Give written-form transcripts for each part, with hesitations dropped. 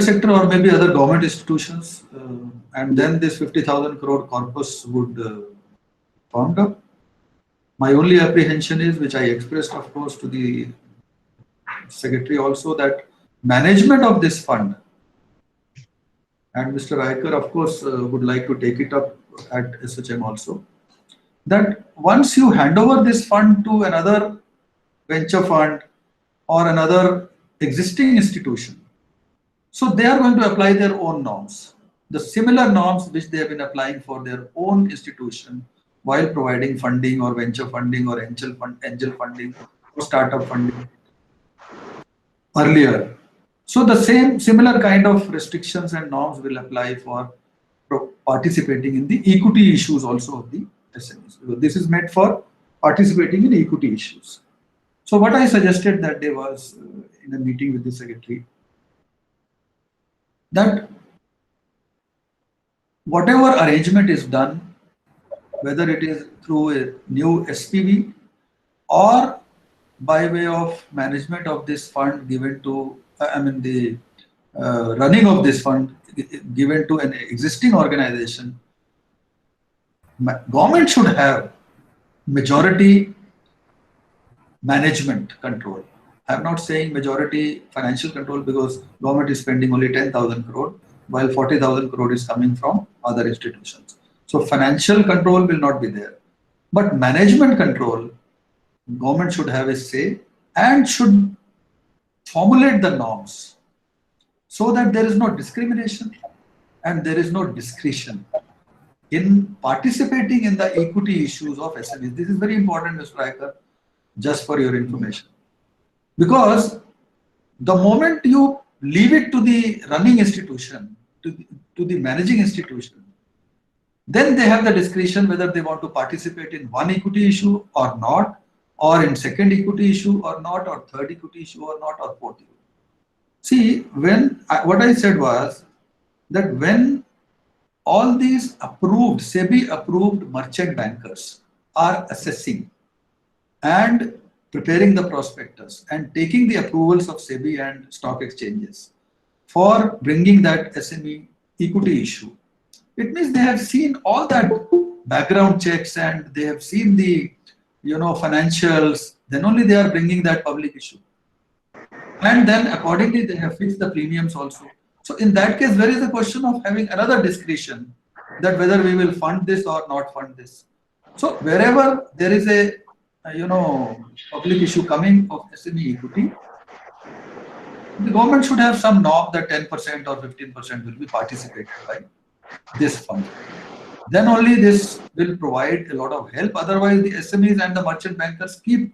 sector or maybe other government institutions, and then this 50,000 crore corpus would formed up. My only apprehension is, which I expressed, of course, to the secretary also, that management of this fund, and Mr. Aikar, of course, would like to take it up at SHM also, that once you hand over this fund to another venture fund or another existing institution, so they are going to apply their own norms, the similar norms which they have been applying for their own institution while providing funding or venture funding or angel funding or startup funding earlier. So the similar kind of restrictions and norms will apply for participating in the equity issues also of the SMEs. This is meant for participating in equity issues. So what I suggested that day was, in a meeting with the secretary, that whatever arrangement is done, whether it is through a new SPV or by way of management of this fund given to, the running of this fund given to an existing organization, government should have majority management control. I am not saying majority financial control, because government is spending only 10,000 crore while 40,000 crore is coming from other institutions. So financial control will not be there. But management control, government should have a say and should formulate the norms so that there is no discrimination and there is no discretion in participating in the equity issues of SMEs. This is very important, Mr. Aikar, just for your information. Because the moment you leave it to the running institution, to the managing institution, then they have the discretion whether they want to participate in one equity issue or not, or in second equity issue or not, or third equity issue or not, or fourth equity. See, what I said was that when all these approved, SEBI approved merchant bankers are assessing and preparing the prospectus and taking the approvals of SEBI and stock exchanges for bringing that SME equity issue, it means they have seen all that background checks and they have seen the financials, then only they are bringing that public issue. And then accordingly they have fixed the premiums also. So in that case, there is a question of having another discretion that whether we will fund this or not fund this. So wherever there is a public issue coming of SME equity, the government should have some norm that 10% or 15% will be participated by this fund. Then only this will provide a lot of help. Otherwise, the SMEs and the merchant bankers keep,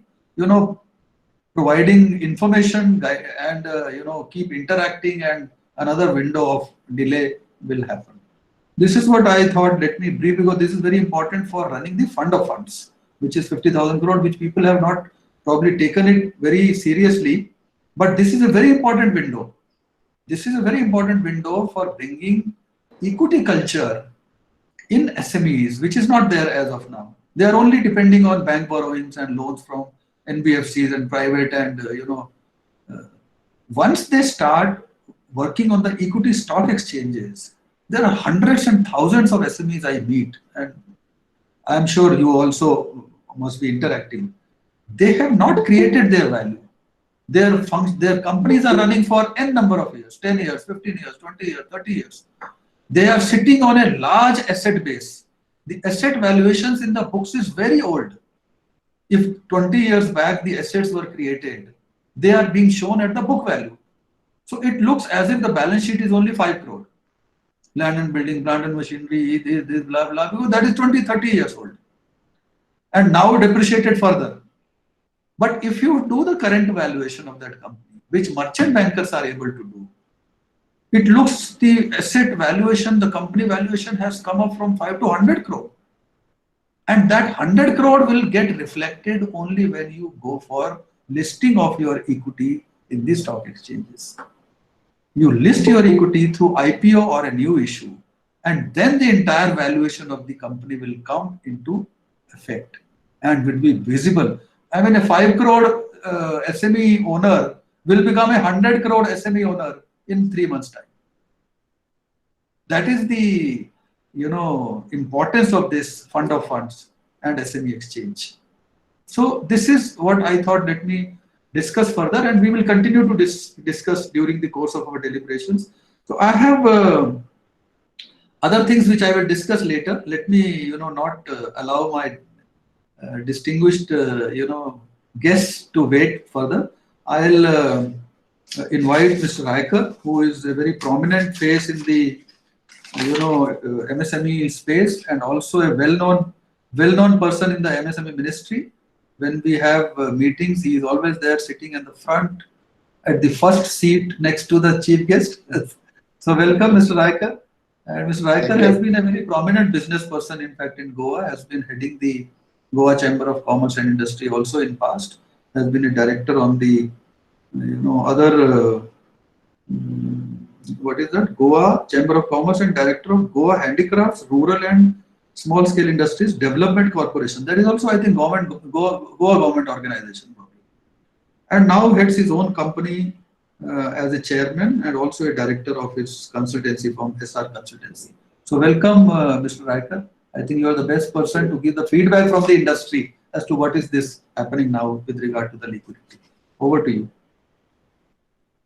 providing information and keep interacting, and another window of delay will happen. This is what I thought. Let me brief, because this is very important for running the fund of funds, which is 50,000 crore, which people have not probably taken it very seriously. But this is a very important window. This is a very important window for bringing equity culture in SMEs, which is not there as of now. They are only depending on bank borrowings and loans from NBFCs and private, and once they start working on the equity stock exchanges, there are hundreds and thousands of SMEs I meet, and I am sure you also must be interacting. They have not created their value. Their companies are running for n number of years, 10 years, 15 years, 20 years, 30 years. They are sitting on a large asset base. The asset valuations in the books is very old. If 20 years back the assets were created, they are being shown at the book value. So it looks as if the balance sheet is only 5 crore. Land and building, plant and machinery, this, blah, blah, because that is 20, 30 years old. And now depreciated further. But if you do the current valuation of that company, which merchant bankers are able to do, it looks the asset valuation, the company valuation has come up from 5 to 100 crore. And that 100 crore will get reflected only when you go for listing of your equity in the stock exchanges. You list your equity through IPO or a new issue, and then the entire valuation of the company will come into effect and will be visible. I mean, a 5 crore SME owner will become a 100 crore SME owner in 3 months' time. That is the, importance of this fund of funds and SME exchange. So this is what I thought, let me discuss further, and we will continue to discuss during the course of our deliberations. So I have other things which I will discuss later. Let me, not allow my distinguished, guests to wait further. I'll invite Mr. Raikar, who is a very prominent face in the, MSME space, and also a well-known person in the MSME ministry. When we have meetings, he is always there, sitting in the front, at the first seat next to the chief guest. So welcome, Mr. Raikar. And Mr. Raikar has been a very prominent business person, in fact, in Goa, has been heading the Goa Chamber of Commerce and Industry also in past, has been a director on the, other, what is that? Goa Chamber of Commerce and director of Goa Handicrafts, Rural and Small Scale Industries Development Corporation. That is also, I think, Goa government organization. And now heads his own company as a chairman and also a director of his consultancy firm, SR Consultancy. So welcome, Mr. Raikar. I think you are the best person to give the feedback from the industry as to what is this happening now with regard to the liquidity. Over to you.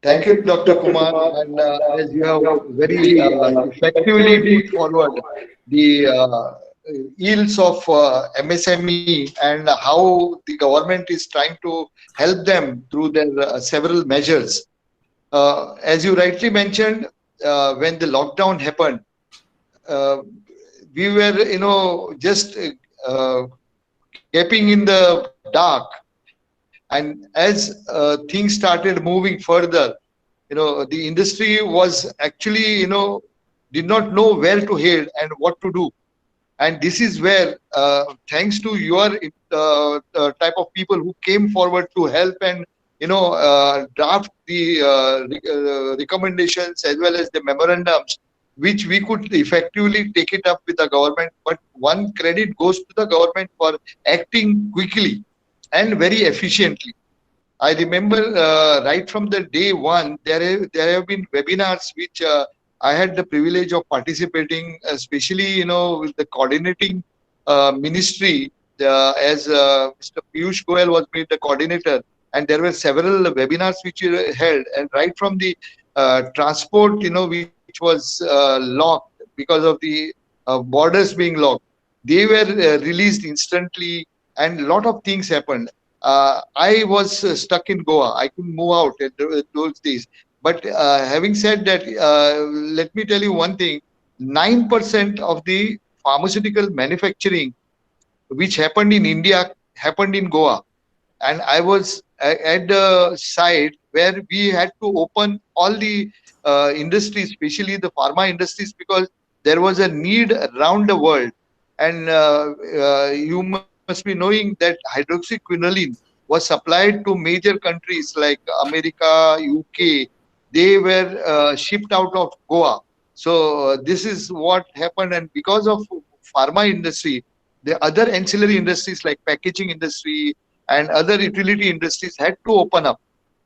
Thank you, Dr. Kumar. And as you have very effectively put forward the yields of MSME and how the government is trying to help them through their several measures. As you rightly mentioned, when the lockdown happened, we were, just gaping in the dark. And as things started moving further, the industry was actually, did not know where to head and what to do. And this is where, thanks to your type of people who came forward to help and, draft the recommendations as well as the memorandums, which we could effectively take it up with the government. But one credit goes to the government for acting quickly and very efficiently. I remember right from the day one, there have been webinars which I had the privilege of participating, especially with the coordinating ministry, as Mr. Piyush Goyal was made the coordinator, and there were several webinars which were held, and right from the transport, which was locked because of the borders being locked, they were released instantly, and a lot of things happened. I was stuck in Goa. I couldn't move out at those days. But having said that, let me tell you one thing. 9% of the pharmaceutical manufacturing which happened in India happened in Goa. And I was at the site where we had to open all the industries, especially the pharma industries, because there was a need around the world. And you must be knowing that hydroxyquinoline was supplied to major countries like America, UK. They were shipped out of Goa. So this is what happened. And because of pharma industry, the other ancillary industries like packaging industry and other utility industries had to open up.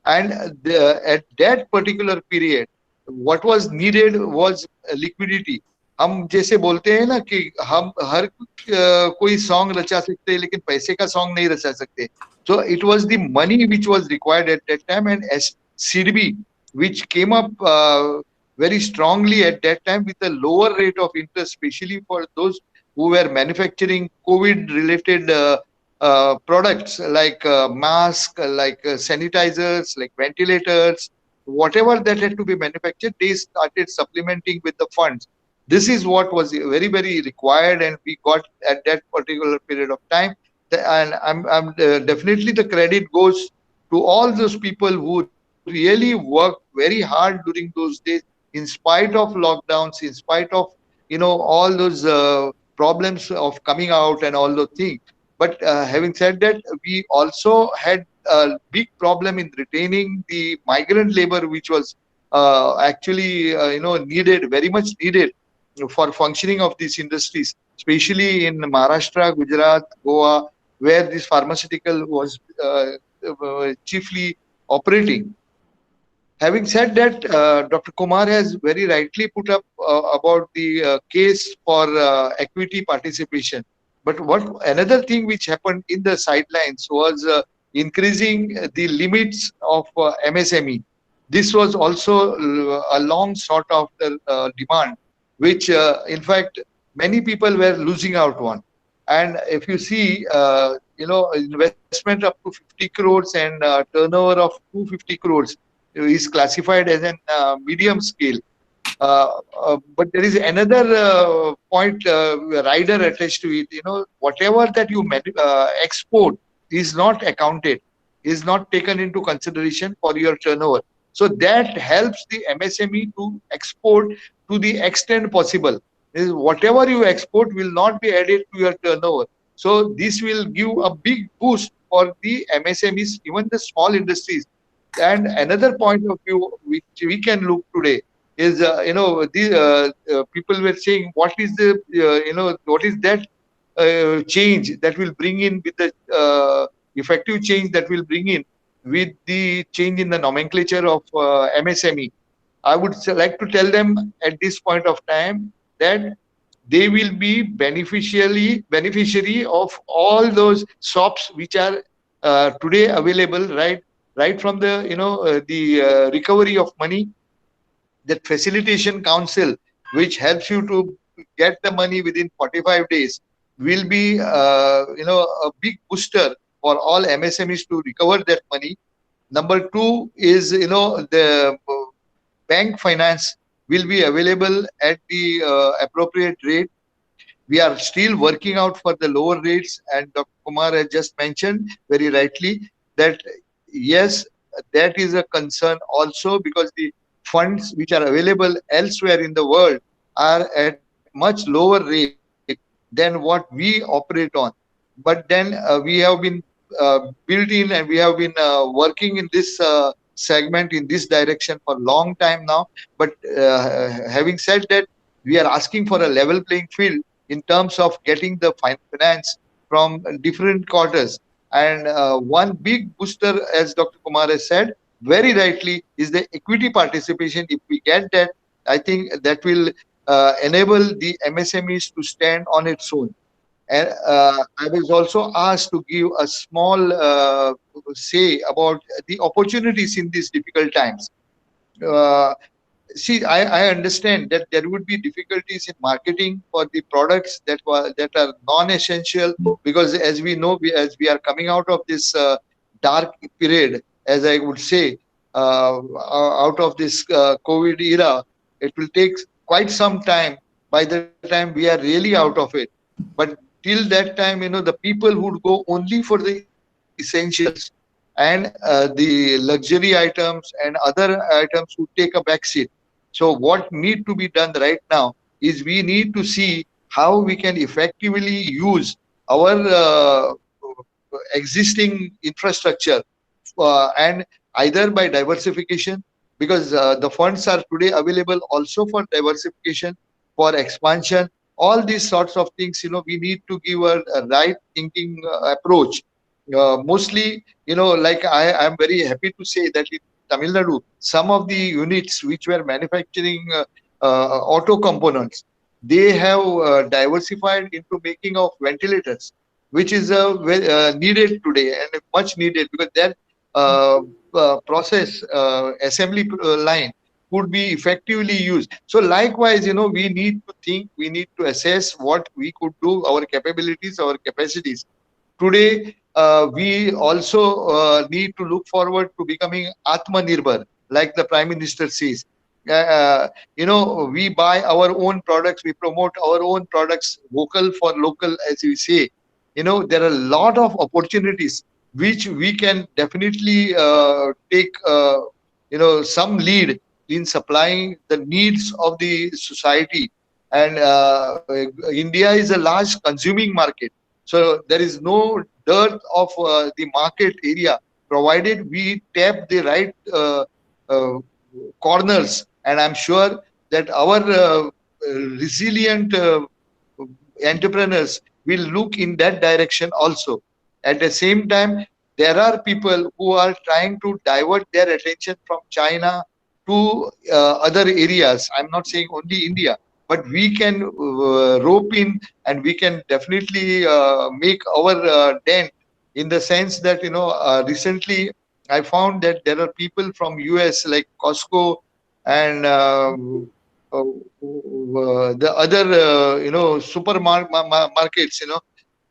And at that particular period, what was needed was liquidity. हम जैसे बोलते हैं ना कि हम हर कोई song रचा सकते हैं लेकिन पैसे का सॉन्ग नहीं रचा सकते. So it was the money which was required at that time, and CDB, which came up very strongly at that time with a lower rate of interest, especially for those who were manufacturing COVID-related products like masks, like sanitizers, like ventilators, whatever that had to be manufactured, they started supplementing with the funds. This is what was very, very required, and we got at that particular period of time. And I'm definitely the credit goes to all those people who really worked very hard during those days, in spite of lockdowns, in spite of all those problems of coming out and all those things. But having said that, we also had a big problem in retaining the migrant labor, which was actually needed, very much needed for functioning of these industries, especially in Maharashtra, Gujarat, Goa, where this pharmaceutical was chiefly operating. Having said that, Dr. Kumar has very rightly put up about the case for equity participation. But what another thing which happened in the sidelines was increasing the limits of MSME. This was also a long sought after demand, which in fact many people were losing out on. And if you see, investment up to 50 crores and turnover of 250 crores is classified as an medium scale. But there is another point rider attached to it. Whatever that you export is not accounted, is not taken into consideration for your turnover. So that helps the MSME to export to the extent possible. Whatever you export will not be added to your turnover. So this will give a big boost for the MSMEs, even the small industries. And another point of view which we can look today is, people were saying, what is the, what is that change that will bring in with the effective change that will bring in with the change in the nomenclature of MSME. I would like to tell them at this point of time that they will be beneficiary of all those shops which are today available, right from the recovery of money, that facilitation council which helps you to get the money within 45 days will be a big booster for all MSMEs to recover that money. Number two is, the bank finance will be available at the appropriate rate. We are still working out for the lower rates, and Dr. Kumar has just mentioned very rightly that yes, that is a concern also, because the funds which are available elsewhere in the world are at much lower rate than what we operate on. But then we have been built in, and we have been working in this segment, in this direction for a long time now. But having said that, we are asking for a level playing field in terms of getting the finance from different quarters. And one big booster, as Dr. Kumar has said very rightly, is the equity participation. If we get that, I think that will enable the MSMEs to stand on its own. And I was also asked to give a small say about the opportunities in these difficult times. Uh, See, I understand that there would be difficulties in marketing for the products that are non-essential, because as we know, as we are coming out of this dark period, as I would say, out of this COVID era, it will take quite some time by the time we are really out of it. But till that time, the people would go only for the essentials, and the luxury items and other items would take a back seat. So what need to be done right now is we need to see how we can effectively use our existing infrastructure, and either by diversification, because the funds are today available also for diversification, for expansion, all these sorts of things. We need to give a right thinking approach. Mostly, like I am very happy to say that in Tamil Nadu, some of the units which were manufacturing auto components, they have diversified into making of ventilators, which is needed today and much needed, because that process assembly line could be effectively used. So likewise, we need to think, we need to assess what we could do, our capabilities, our capacities. Today, we also need to look forward to becoming Atmanirbhar, like the Prime Minister says. We buy our own products, we promote our own products, vocal for local, as we say. There are a lot of opportunities which we can definitely take, some lead in supplying the needs of the society. And India is a large consuming market. So there is no dearth of the market area, provided we tap the right corners. And I'm sure that our resilient entrepreneurs will look in that direction also. At the same time, there are people who are trying to divert their attention from China to other areas. I'm not saying only India, but we can rope in, and we can definitely make our dent, in the sense that, recently I found that there are people from US like Costco and the other supermarkets,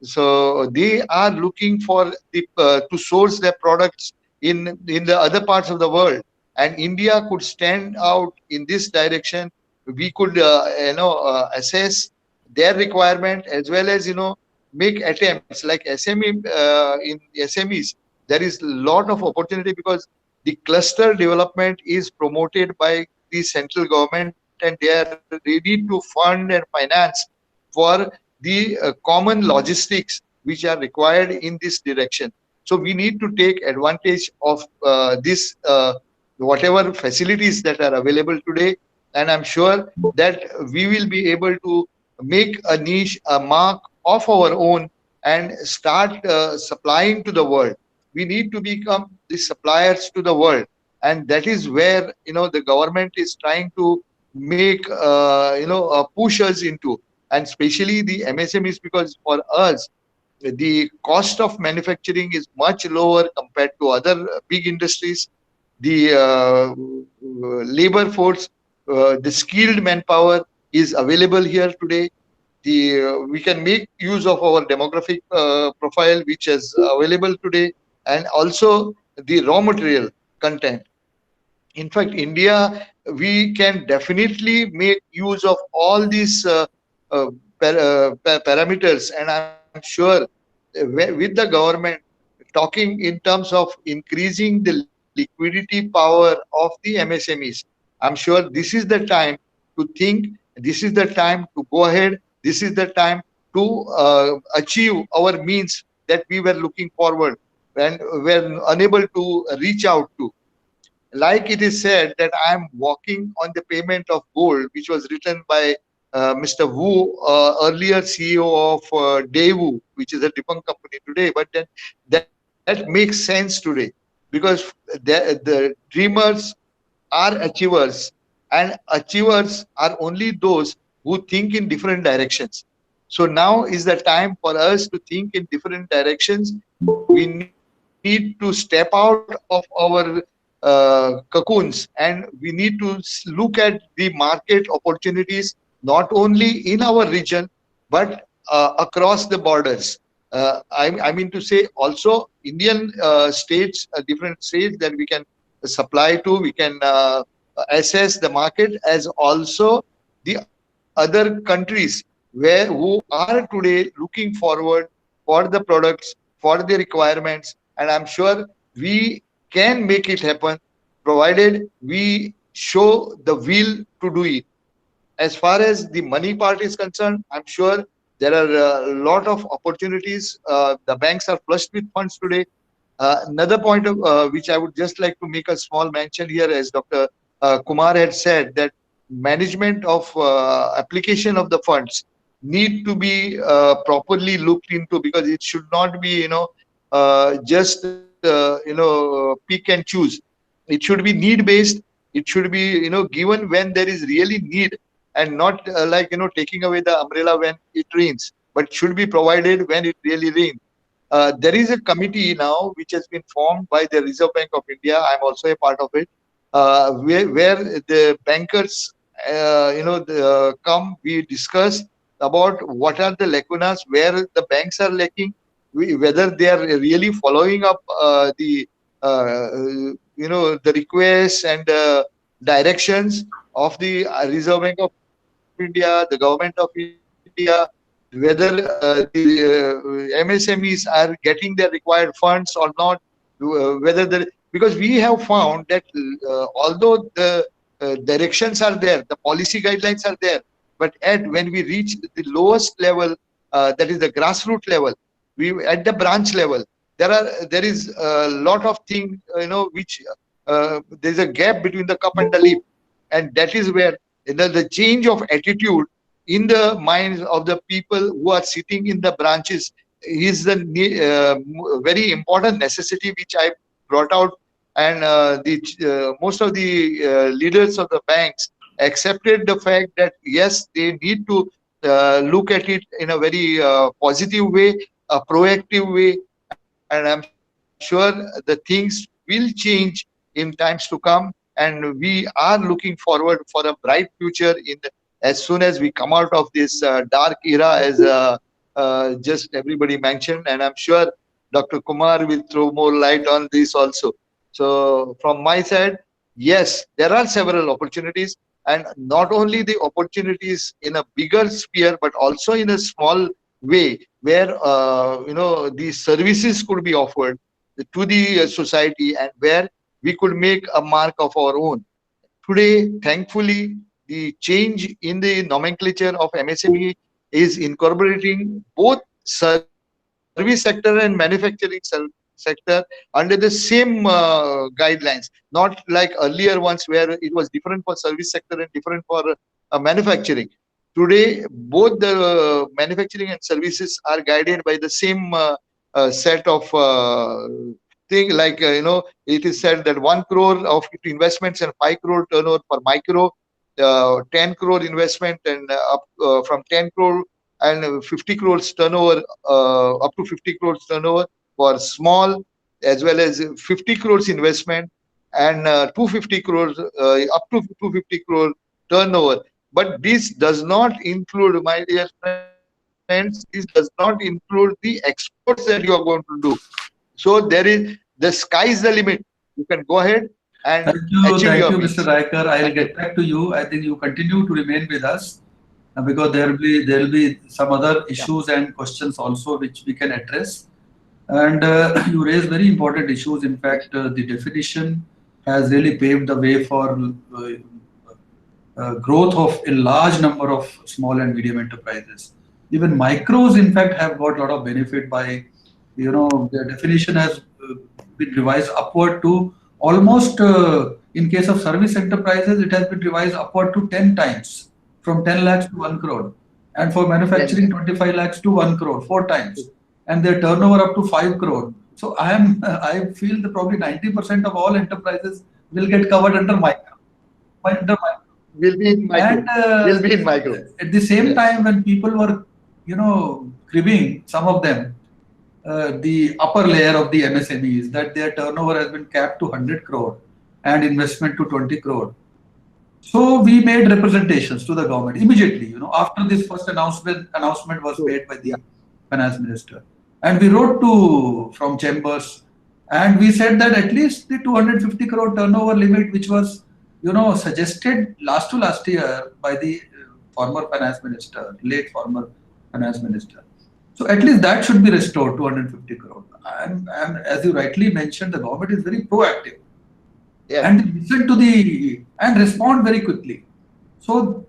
so they are looking for to source their products in the other parts of the world, and India could stand out in this direction. We could assess their requirement, as well as make attempts like SME. In SMEs there is a lot of opportunity, because the cluster development is promoted by the central government, and they are ready to fund and finance for the common logistics which are required in this direction. So we need to take advantage of this whatever facilities that are available today, and I'm sure that we will be able to make a niche, a mark of our own, and start supplying to the world. We need to become the suppliers to the world, and that is where the government is trying to make push us into, and especially the MSMEs, because for us the cost of manufacturing is much lower compared to other big industries. The labor force, the skilled manpower is available here today. The we can make use of our demographic profile which is available today, and also the raw material content. In fact, India, we can definitely make use of all these uh, parameters, and I'm sure with the government talking in terms of increasing the liquidity power of the MSMEs, I'm sure this is the time to think, this is the time to go ahead, this is the time to achieve our means that we were looking forward and were unable to reach out to. Like it is said that I am walking on the pavement of gold, which was written by Mr. Wu, earlier CEO of Daewoo, which is a defunct company today. But then that makes sense today, because the dreamers are achievers, and achievers are only those who think in different directions. So now is the time for us to think in different directions. We need to step out of our cocoons, and we need to look at the market opportunities, not only in our region but across the borders. I mean to say also Indian states, different states that we can supply to, we can assess the market, as also the other countries who are today looking forward for the products, for the requirements, and I'm sure we can make it happen, provided we show the will to do it. As far as the money part is concerned, I'm sure there are a lot of opportunities. The banks are flushed with funds today. Another point of, which I would just like to make a small mention here, as Dr. Kumar had said, that management of application of the funds need to be properly looked into, because it should not be just pick and choose. It should be need based. It should be given when there is really need, and not like taking away the umbrella when it rains, but should be provided when it really rains. There is a committee now which has been formed by the Reserve Bank of India. I'm also a part of it, where the bankers, come. We discuss about what are the lacunas, where the banks are lacking, whether they are really following up the requests and directions of the Reserve Bank of India, the government of India, whether the MSMEs are getting their required funds or not, because we have found that although the directions are there, the policy guidelines are there, but when we reach the lowest level, that is the grassroots level, we at the branch level, there is a lot of things which there's a gap between the cup and the lip, and that is where the change of attitude in the minds of the people who are sitting in the branches is the very important necessity which I brought out, and most of the leaders of the banks accepted the fact that yes, they need to look at it in a very positive way, a proactive way, and I'm sure the things will change in times to come. And we are looking forward for a bright future as soon as we come out of this dark era, as just everybody mentioned. And I'm sure Dr. Kumar will throw more light on this also. So from my side, yes, there are several opportunities, and not only the opportunities in a bigger sphere, but also in a small way where these services could be offered to the society, and where we could make a mark of our own. Today, thankfully, the change in the nomenclature of MSME is incorporating both service sector and manufacturing sector under the same guidelines, not like earlier ones where it was different for service sector and different for manufacturing. Today, both the manufacturing and services are guided by the same set of thing. Like it is said that 1 crore of investments and 5 crore turnover for micro, 10 crore investment and up from 10 crore and 50 crores turnover, up to 50 crores turnover for small, as well as 50 crores investment and 250 crores up to 250 crore turnover. But this does not include, my dear friends, this does not include the exports that you are going to do. So there is, the sky is the limit. You can go ahead and achieve your Thank you, peaks. Mr. Raikar. Thank I'll you. get back to you. I think you continue to remain with us because there will be some other Yeah. issues and questions also which we can address. And you raise very important issues. In fact, the definition has really paved the way for growth of a large number of small and medium enterprises. Even micros, in fact, have got a lot of benefit by, their definition has been revised upward to almost, in case of service enterprises, it has been revised upward to 10 times, from 10 lakhs to 1 crore. And for manufacturing, 25 lakhs to 1 crore, 4 times. And their turnover up to 5 crore. So I feel that probably 90% of all enterprises will get covered under micro. Will be in micro. And Will be in micro. at the same Yes. time, when people were, cribbing, some of them, the upper layer of the MSMEs, that their turnover has been capped to 100 crore and investment to 20 crore. So we made representations to the government immediately, after this first announcement was made by the finance minister. And we wrote from chambers, and we said that at least the 250 crore turnover limit, which was, suggested last year by the former finance minister, late former finance minister. So at least that should be restored, 250 crore. And as you rightly mentioned, the government is very proactive. Yeah. And listen to and respond very quickly. So,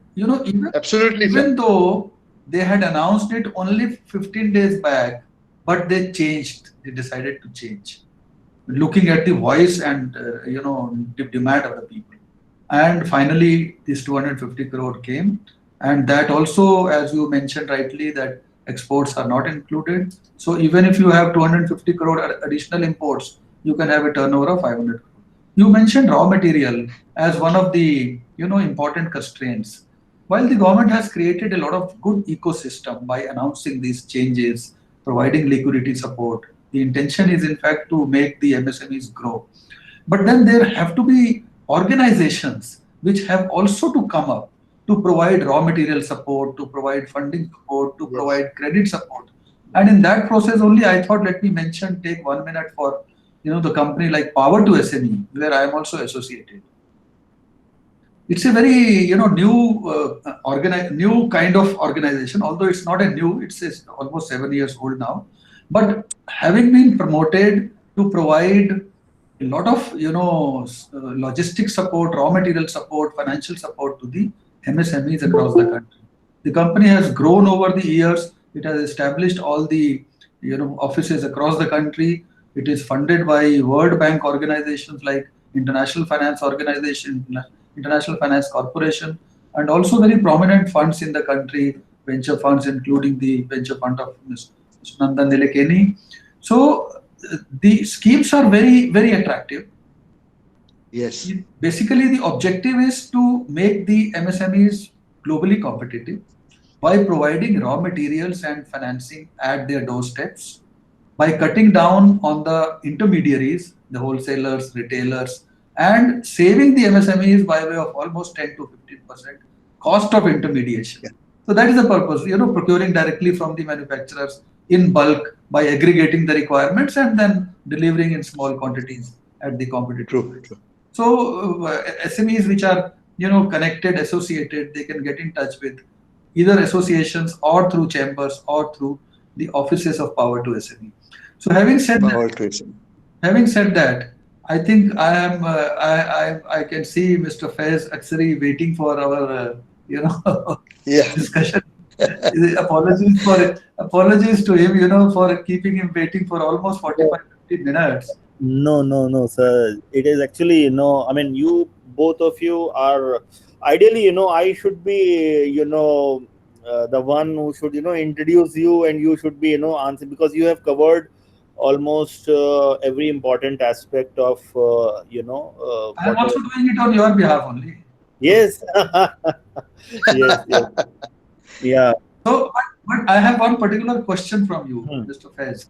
Absolutely, even though they had announced it only 15 days back, but they decided to change, looking at the voice and, the demand of the people. And finally, this 250 crore came. And that also, as you mentioned rightly, that exports are not included. So even if you have 250 crore additional imports, you can have a turnover of 500 crore. You mentioned raw material as one of the, important constraints. While the government has created a lot of good ecosystem by announcing these changes, providing liquidity support, the intention is in fact to make the MSMEs grow. But then there have to be organizations which have also to come up to provide raw material support, to provide funding support, to provide credit support. And in that process only, I thought, let me take 1 minute for, the company like Power to SME, where I am also associated. It's a very, new kind of organization, although it's not a new, it's almost 7 years old now. But having been promoted to provide a lot of, logistic support, raw material support, financial support to the MSMEs across the country. The company has grown over the years. It has established all the, offices across the country. It is funded by World Bank organizations like International Finance Organization, International Finance Corporation, and also very prominent funds in the country, venture funds, including the venture fund of Nandan Nilekani. So the schemes are very, very attractive. Yes. Basically, the objective is to make the MSMEs globally competitive by providing raw materials and financing at their doorsteps, by cutting down on the intermediaries, the wholesalers, retailers, and saving the MSMEs by way of almost 10 to 15% cost of intermediation. Yeah. So that is the purpose, procuring directly from the manufacturers in bulk by aggregating the requirements and then delivering in small quantities at the competitive True. price. True. So SMEs which are connected, associated, they can get in touch with either associations or through chambers or through the offices of Power to SME. So Power to it. having said that, I think I am I can see Mr. Faiz Aksari waiting for our Yeah. discussion. Apologies to him, for keeping him waiting for almost 45-50 minutes. No, sir. It is actually, I mean, you, both of you are ideally, I should be, the one who should, introduce you, and you should be, answer, because you have covered almost every important aspect of, I am also doing it on your behalf only. Yes. Yes. Yeah. So, but I have one particular question from you, Hmm. Mr. Faiz.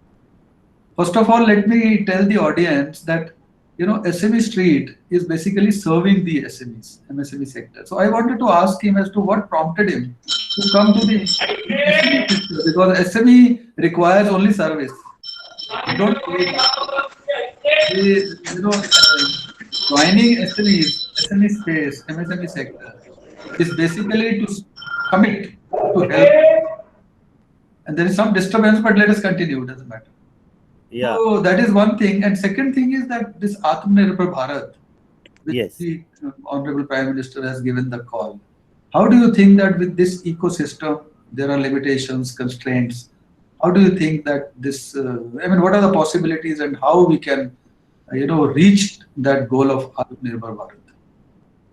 First of all, let me tell the audience that SME Street is basically serving the SMEs, MSME sector. So I wanted to ask him as to what prompted him to come to the SME sector, because SME requires only service. You don't pay that. Joining SME space, MSME sector is basically to commit to help. And there is some disturbance, but let us continue. It doesn't matter. Yeah. So that is one thing. And second thing is that this Atmanirbhar Bharat, which Yes. the Honorable Prime Minister has given the call. How do you think that with this ecosystem, there are limitations, constraints? How do you think that this, what are the possibilities and how we can, reach that goal of Atmanirbhar Bharat?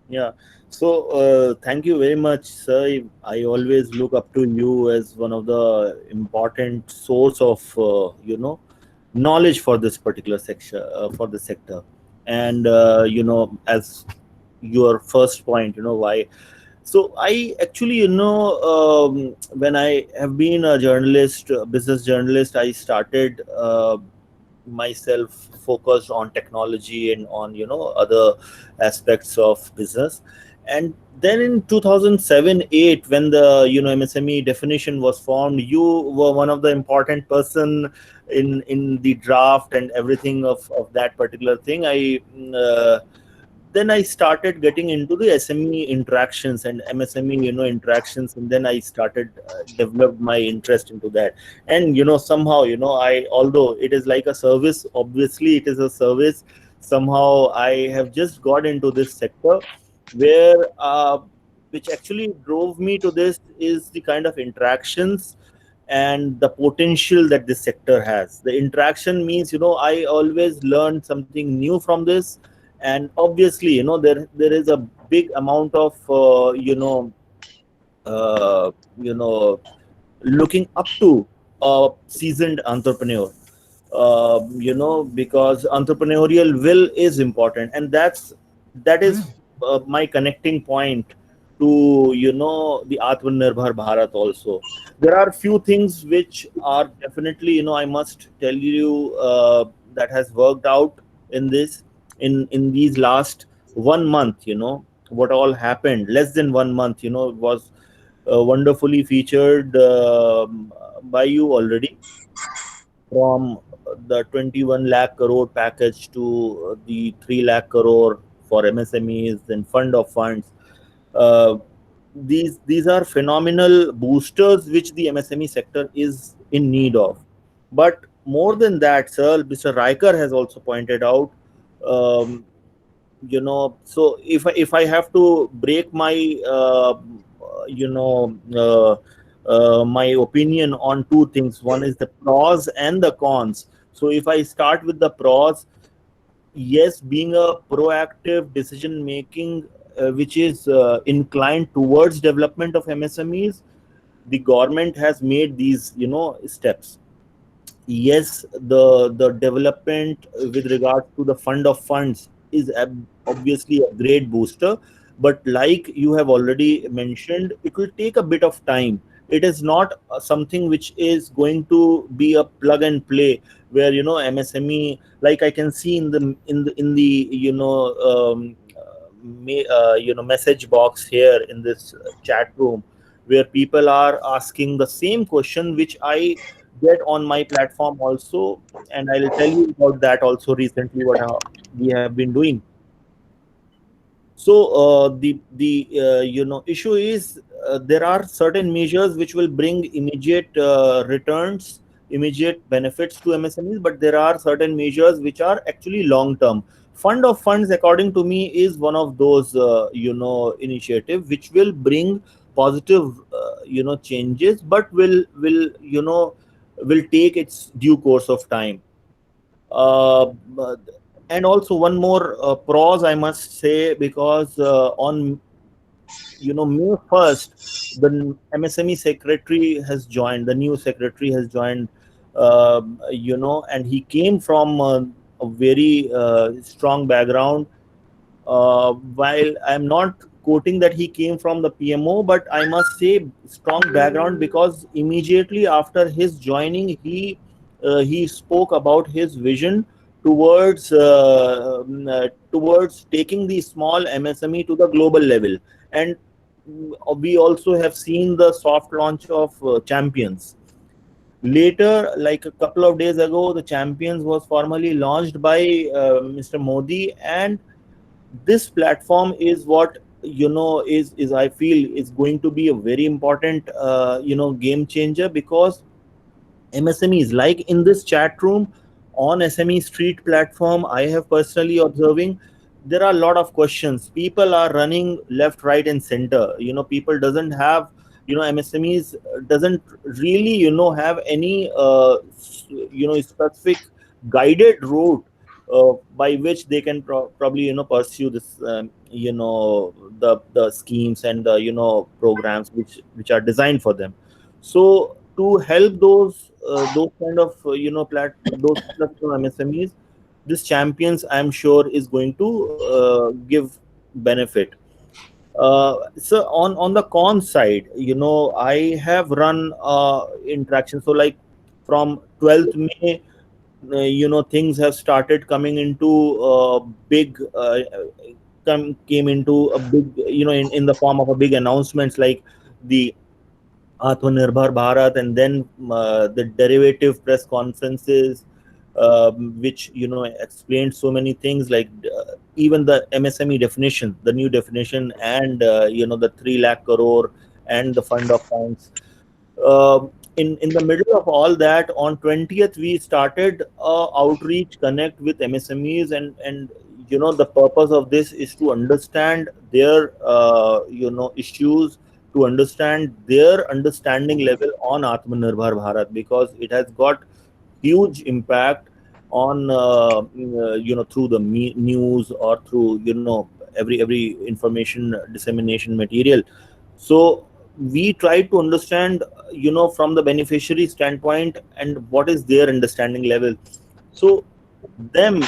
Yeah. So thank you very much, sir. I always look up to you as one of the important source of knowledge for this particular section, for the sector. And as your first point, why. So I actually, when I have been a journalist, a business journalist, I started myself focused on technology and on other aspects of business. And then in 2007-8, when the MSME definition was formed, you were one of the important person in the draft and everything of that particular thing. Then I started getting into the SME interactions and MSME, interactions, and then I started developed my interest into that. And somehow, although it is like a service, obviously it is a service. Somehow I have just got into this sector, where which actually drove me to this is the kind of interactions and the potential that this sector has. The interaction means, I always learn something new from this. And obviously, there is a big amount of uh, you know looking up to a seasoned entrepreneur, because entrepreneurial will is important, and that is my connecting point to the Atmanirbhar Bharat. Also, there are few things which are definitely, I must tell you, that has worked out in this, in these last 1 month. What all happened, less than 1 month, was wonderfully featured by you already, from the 21 lakh crore package to the 3 lakh crore for MSMEs and fund of funds. Uh, these are phenomenal boosters which the MSME sector is in need of. But more than that, sir, Mr. Riker has also pointed out, um, so if I have to break my you know my opinion on two things, one is the pros and the cons. So if I start with the pros, yes, being a proactive decision making, which is inclined towards development of MSMEs, the government has made these steps. yes, the development with regards to the fund of funds is obviously a great booster, but like you have already mentioned, it will take a bit of time. It is not something which is going to be a plug and play, where MSME, like I can see in the message box here in this chat room, where people are asking the same question which I get on my platform also, and I'll tell you about that also recently what we have been doing. So the issue is, there are certain measures which will bring immediate returns, immediate benefits to MSMEs, but there are certain measures which are actually long term. Fund of funds, according to me, is one of those initiative which will bring positive changes, but will take its due course of time. And also one more pros I must say, because on May 1st, the MSME secretary has joined, the new secretary has joined, and he came from a very strong background. While I'm not quoting that he came from the PMO, but I must say strong background, because immediately after his joining, he spoke about his vision towards taking the small MSME to the global level. And we also have seen the soft launch of Champions. Later, like a couple of days ago, the Champions was formally launched by Mr. Modi, and this platform is what is I feel is going to be a very important game changer, because MSMEs, like in this chat room on SME Street platform, I have personally observing there are a lot of questions. People are running left, right, and center. People doesn't have, MSMEs doesn't really have any specific guided route by which they can probably pursue this the schemes and the programs which are designed for them. So to help those kind of those kind of MSMEs, this Champions, I'm sure, is going to give benefit. So on the con side, I have run interaction. So like from 12th May, things have started coming into big came into a big, in the form of a big announcements, like the Atmanirbhar Bharat, and then the derivative press conferences, which explained so many things, like even the MSME definition, the new definition, and the 3 lakh crore and the fund of funds. In the middle of all that, on 20th we started outreach connect with MSMEs, and the purpose of this is to understand their issues, to understand their understanding level on Atmanirbhar Bharat, because it has got huge impact on through the news or through every information dissemination material. So we try to understand from the beneficiary standpoint and what is their understanding level. So them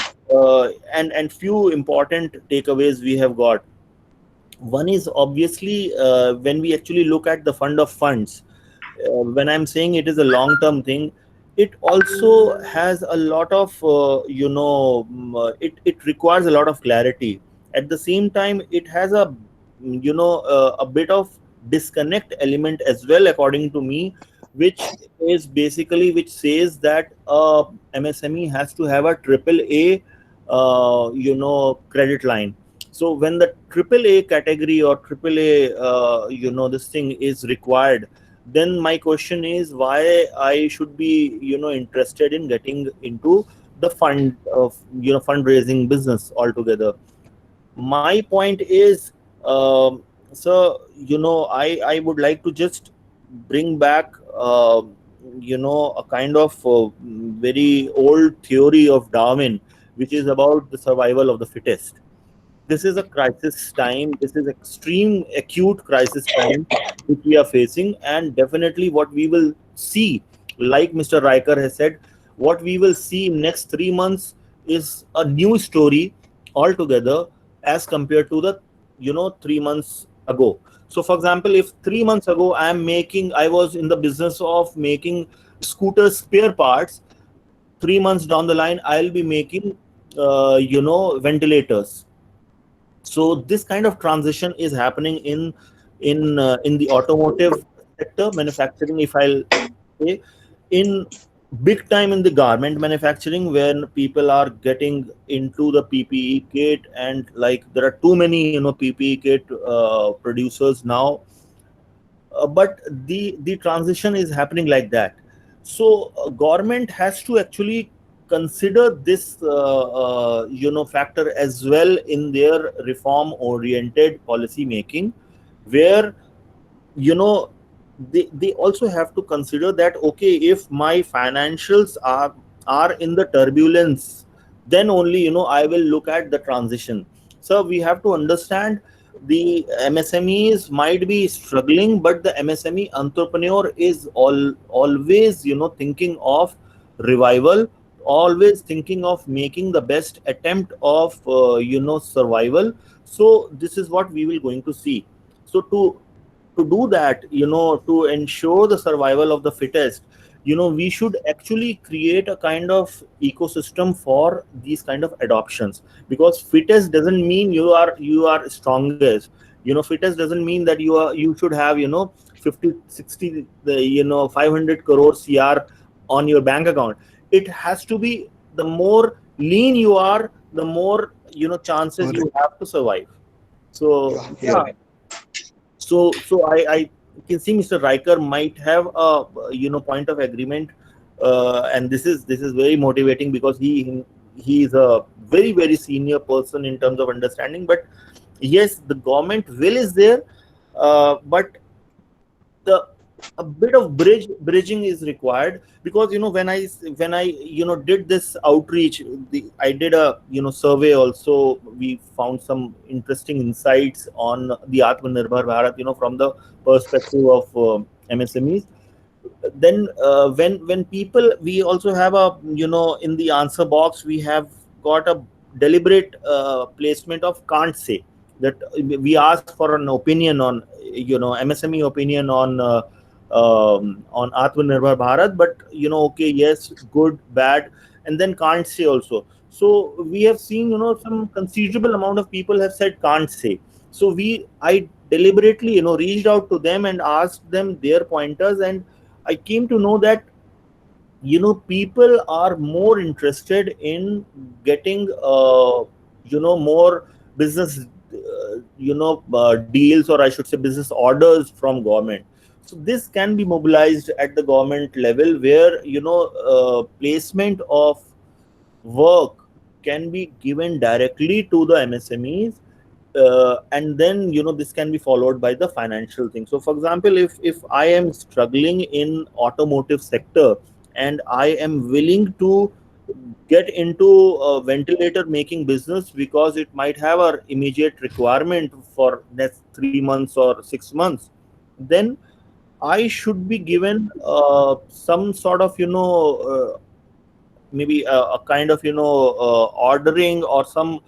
and few important takeaways we have got. One is obviously, when we actually look at the fund of funds, when I'm saying it is a long term thing, it also has a lot of it requires a lot of clarity. At the same time, it has a bit of disconnect element as well, according to me, which is basically, which says that MSME has to have a triple A credit line. So when the AAA category or AAA, this thing is required, then my question is why I should be, interested in getting into the fund of, fundraising business altogether. My point is, so, I would like to just bring back, a kind of very old theory of Darwin, which is about the survival of the fittest. This is a crisis time. This is extreme acute crisis time which we are facing, and definitely what we will see, like Mr. Riker has said, what we will see in next 3 months is a new story altogether as compared to the 3 months ago. So for example, if 3 months ago I was in the business of making scooter spare parts, 3 months down the line I'll be making ventilators. So this kind of transition is happening in the automotive sector, manufacturing, if I'll say, in big time in the garment manufacturing, when people are getting into the PPE kit, and like there are too many PPE kit producers now, but the transition is happening like that. So government has to actually consider this factor as well in their reform oriented policy making, where they also have to consider that, okay, if my financials are in the turbulence, then only I will look at the transition. So we have to understand the MSMEs might be struggling, but the MSME entrepreneur is always thinking of revival, always thinking of making the best attempt of survival. So this is what we will going to see. So to do that, to ensure the survival of the fittest, we should actually create a kind of ecosystem for these kind of adoptions, because fittest doesn't mean you are strongest. Fittest doesn't mean that you should have 50 60 the 500 crore CR on your bank account. It has to be, the more lean you are, the more chances you have to survive. So yeah. So I can see Mr. Riker might have a point of agreement, and this is very motivating, because he is a very senior person in terms of understanding. But yes, the government will is there, but a bit of bridging is required, because when I did this outreach, I did a survey also. We found some interesting insights on the Atmanirbhar Bharat from the perspective of MSMEs. Then when people, we also have a in the answer box we have got a deliberate placement of can't say, that we ask for an opinion on MSME opinion on Atmanirbhar Bharat, but okay, yes, good, bad, and then can't say also. So we have seen some considerable amount of people have said can't say. So I deliberately reached out to them and asked them their pointers, and I came to know that people are more interested in getting more business deals, or I should say business orders from government. So this can be mobilized at the government level, where placement of work can be given directly to the MSMEs, and then this can be followed by the financial thing. So for example, if I am struggling in automotive sector and I am willing to get into a ventilator making business, because it might have an immediate requirement for next 3 months or 6 months, then I should be given some sort of maybe a kind of ordering, or some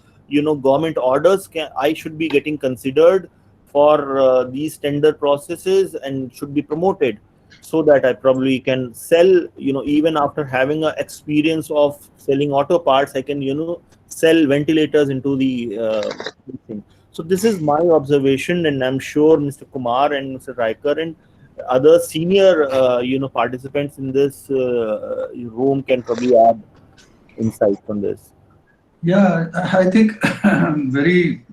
government orders I should be getting considered for these tender processes, and should be promoted, so that I probably can sell, even after having an experience of selling auto parts, I can sell ventilators into the thing. So this is my observation, and I'm sure Mr. Kumar and Mr. Riker and other senior participants in this room can probably add insights on this. Yeah, I think very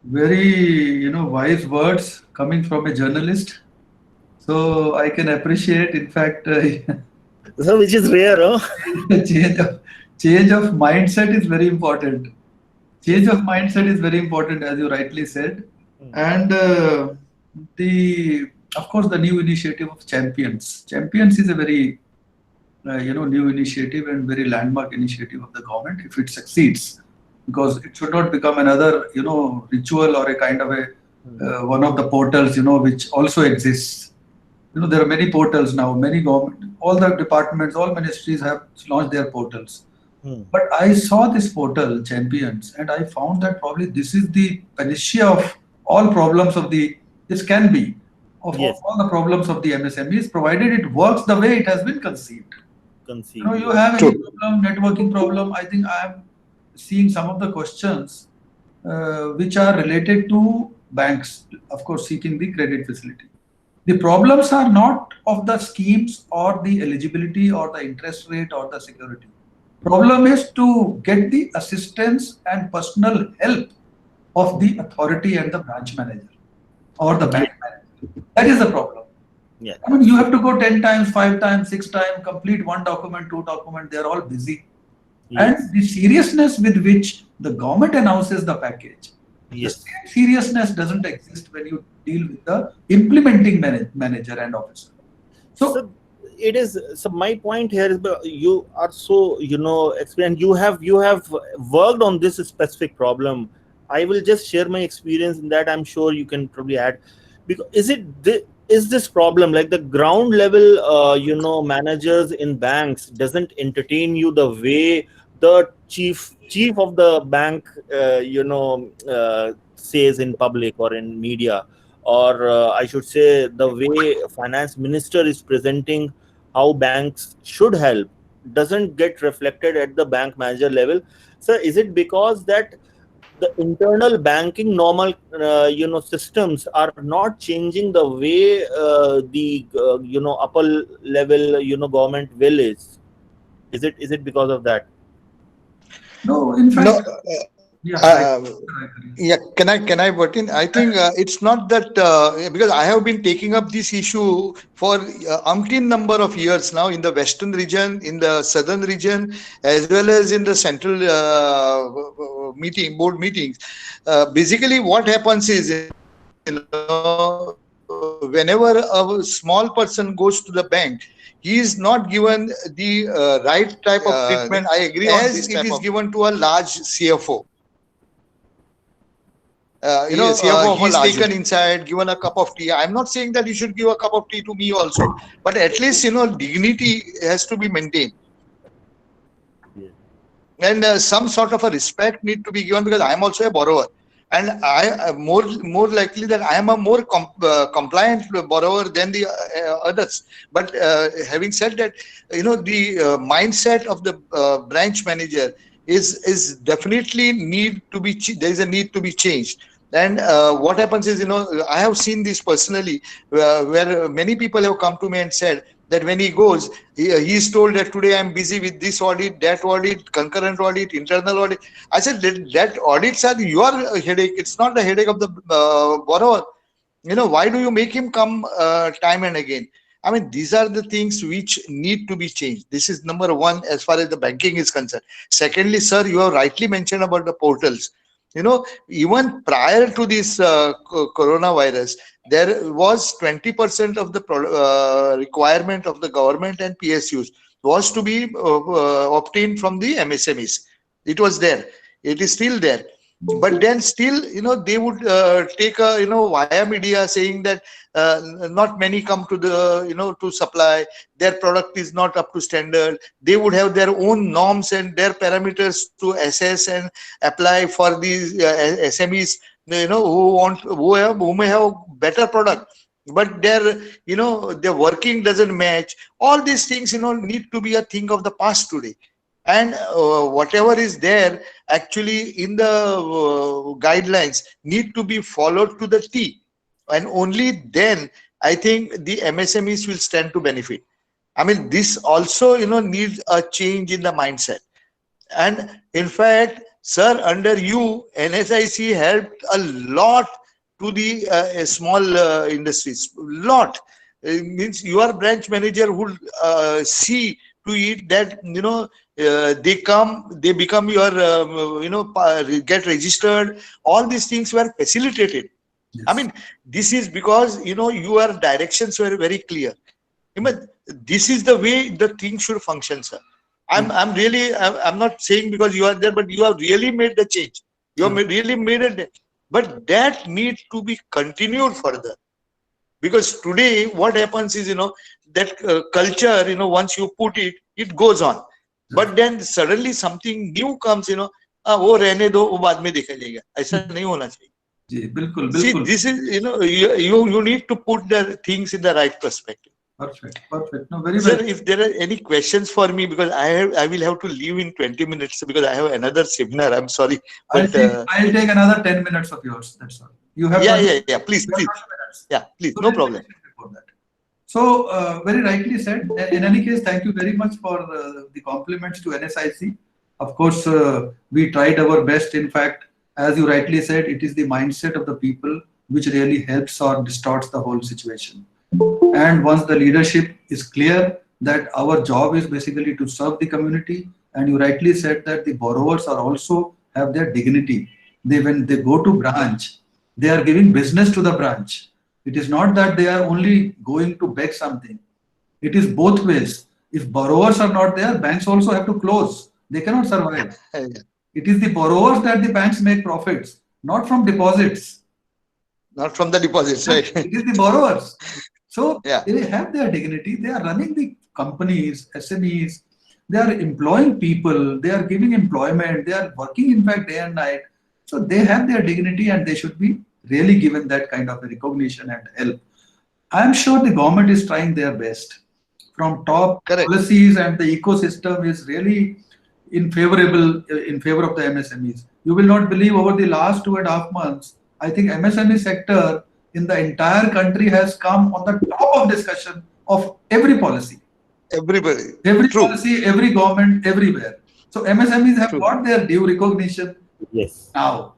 wise words coming from a journalist. So I can appreciate, in fact, So which is rare, huh? change of mindset is very important. Change of mindset is very important, as you rightly said. And of course, the new initiative of Champions. Champions is a very new initiative and very landmark initiative of the government, if it succeeds, because it should not become another ritual or a kind of a one of the portals which also exists. There are many portals now, many government, all the departments, all ministries have launched their portals. But I saw this portal, Champions, and I found that probably this is the panacea of all problems of this can be, of Yes. all the problems of the MSMEs, provided it works the way it has been conceived. You have any problem, networking problem, I think I am seeing some of the questions which are related to banks, of course, seeking the credit facility. The problems are not of the schemes or the eligibility or the interest rate or the security. Problem is to get the assistance and personal help of the authority and the branch manager or the bank manager. That is the problem. Yeah. I mean, you have to go 10 times, 5 times, 6 times, complete 1 document, 2 document, they're all busy. Yes. And the seriousness with which the government announces the package, Yes. the same seriousness doesn't exist when you deal with the implementing manager and officer. So it is. So my point here is, you are so experienced. You have worked on this specific problem. I will just share my experience in that. I'm sure you can probably add. Because is this problem like the ground level managers in banks doesn't entertain you the way the chief of the bank says in public or in media, or I should say the way finance minister is presenting how banks should help doesn't get reflected at the bank manager level. So is it because that the internal banking normal systems are not changing the way the upper level government will is it because of that? No, in fact, No, yeah, yeah, can I butt in? I think it's not that because I have been taking up this issue for umpteen number of years now in the western region, in the southern region, as well as in the central board meetings. Basically, what happens is, whenever a small person goes to the bank, he is not given the right type of treatment. I agree on this, it is given to a large CFO. He's taken inside, given a cup of tea. I'm not saying that you should give a cup of tea to me also, but at least dignity has to be maintained, and some sort of a respect need to be given, because I'm also a borrower, and I am more likely that I am a more compliant borrower than the others. But having said that, the mindset of the branch manager is definitely there is a need to be changed. And what happens is, I have seen this personally, where many people have come to me and said that when he goes, he is told that today I'm busy with this audit, that audit, concurrent audit, internal audit. I said that audits are your headache. It's not the headache of the borrower. Why do you make him come time and again? I mean, these are the things which need to be changed. This is number one as far as the banking is concerned. Secondly, sir, you have rightly mentioned about the portals. Even prior to this coronavirus, there was 20% of the requirement of the government and PSUs was to be obtained from the MSMEs. It was there. It is still there. But then still, they would take a, via media saying that not many come to the, to supply. Their product is not up to standard. They would have their own norms and their parameters to assess and apply for these SMEs, who may have better product, but their, their working doesn't match. All these things, need to be a thing of the past today. And whatever is there actually in the guidelines need to be followed to the T, and only then I think the MSMEs will stand to benefit. I mean, this also needs a change in the mindset. And in fact, sir, under you, NSIC helped a lot to the small industries. Lot. It means your branch manager would see to it that they become your get registered. All these things were facilitated. Yes. I mean, this is because your directions were very clear. This is the way the thing should function, sir. I'm not saying because you are there, but you have really made the change. You have really made it, but that needs to be continued further, Because today what happens is, that culture, once you put it, it goes on. But then suddenly something new comes, वो रहने दो, वो बाद में देखा जाएगा. ऐसा नहीं होना चाहिए. जी, बिल्कुल, See, बिल्कुल. this is, you need to put the things in the right perspective. Perfect, perfect. No, very Sir, well. if there are any questions for me, because I will have to leave in 20 minutes because I have another seminar. I'm sorry. I'll But take another 10 minutes of yours. That's all. You have yeah, 20 please. minutes. Yeah, please, So no let's problem. finish before that. So, very rightly said. In any case, thank you very much for the compliments to NSIC. Of course, we tried our best. In fact, as you rightly said, it is the mindset of the people which really helps or distorts the whole situation. And once the leadership is clear that our job is basically to serve the community, and you rightly said that the borrowers are also have their dignity. When they go to branch, they are giving business to the branch. It is not that they are only going to beg something. It is both ways. If borrowers are not there, banks also have to close. They cannot survive. It is the borrowers that the banks make profits, not from deposits. Not from the deposits, right? It is the borrowers. So Yeah. they have their dignity. They are running the companies, SMEs. They are employing people. They are giving employment. They are working, in fact, day and night. So they have their dignity, and they should be really given that kind of a recognition and help. I am sure the government is trying their best. From top Correct. policies, and the ecosystem is really in favor of the MSMEs. You will not believe, over the last 2.5 months, I think MSME sector in the entire country has come on the top of discussion of every policy. Everybody. Every True. policy, every government, everywhere. So MSMEs have True. got their due recognition Yes. now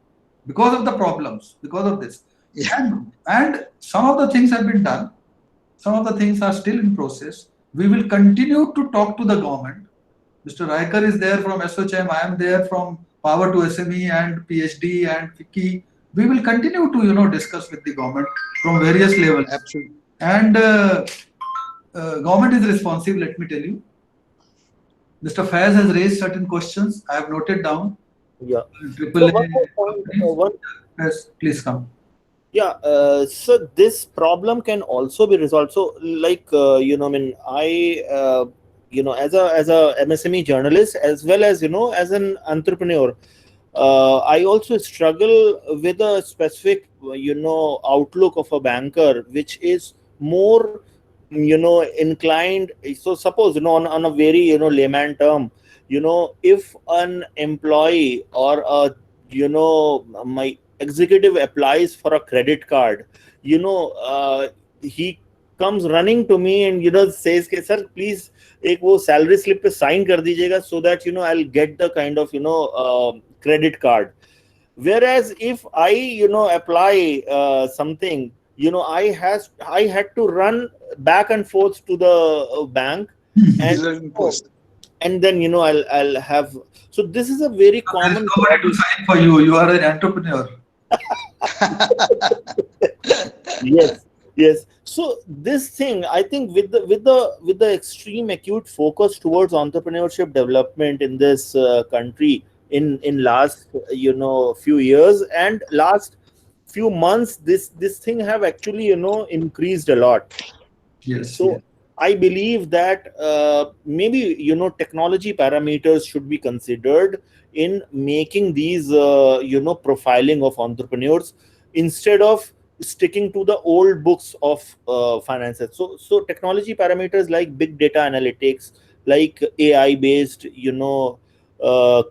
because of the problems, because of this. Yeah. And some of the things have been done. Some of the things are still in process. We will continue to talk to the government. Mr. Raikar is there from SOCHM. I am there from Power to SME and PhD and FICCI. We will continue to discuss with the government from various levels. Absolutely. And government is responsive. Let me tell you. Mr. Faiz has raised certain questions. I have noted down. Yeah. Triple So one more point, Yes, please come. Yeah, so this problem can also be resolved. So, like I as a MSME journalist, as well as as an entrepreneur, I also struggle with a specific outlook of a banker, which is more inclined. So, suppose on a very layman term, if an employee or my executive applies for a credit card, he comes running to me and says, sir, please एक वो salary slip पे sign कर दीजिएगा so that I'll get the kind of credit card. Whereas if I apply something, I had to run back and forth to the bank and then I'll have. So this is a very common. Nobody to sign for you. You are an entrepreneur. Yes. So this thing, I think, with the extreme acute focus towards entrepreneurship development in this country in last few years and last few months, this thing have actually increased a lot. Yes. So yes. I believe that maybe technology parameters should be considered in making these profiling of entrepreneurs instead of sticking to the old books of finances. So technology parameters like big data analytics, like AI based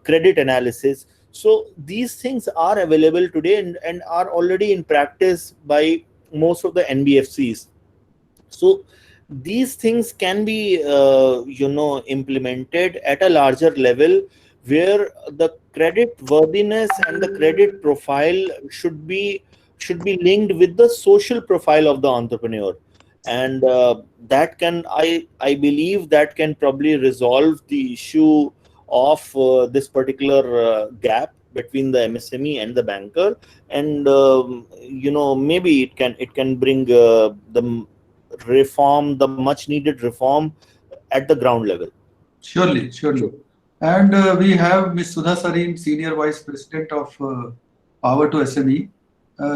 credit analysis. So these things are available today and are already in practice by most of the NBFCs. So these things can be implemented at a larger level, where the credit worthiness and the credit profile should be linked with the social profile of the entrepreneur, and that can I believe that can probably resolve the issue of this particular gap between the MSME and the banker, and maybe it can bring the much needed reform at the ground level. Surely. And we have Ms. Sudha Sareen, Senior Vice President of Power to SME.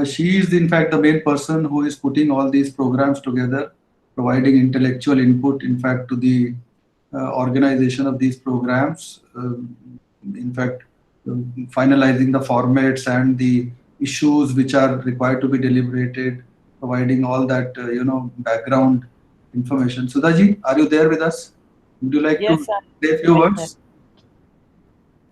She is in fact the main person who is putting all these programs together, providing intellectual input, in fact, to the organization of these programs. In fact, finalizing the formats and the issues which are required to be deliberated, providing all that background information. Sudhaji, are you there with us? Would you like Yes, to say a few words?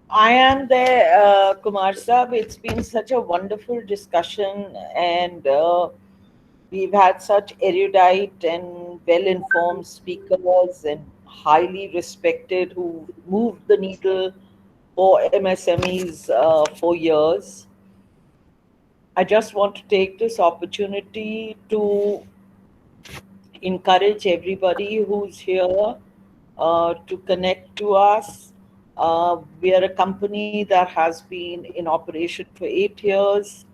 I am there, Kumar Sahib. It's been such a wonderful discussion, and we've had such erudite and well-informed speakers and highly respected who moved the needle for MSMEs for years. I just want to take this opportunity to encourage everybody who's here to connect to us. We are a company that has been in operation for 8 years.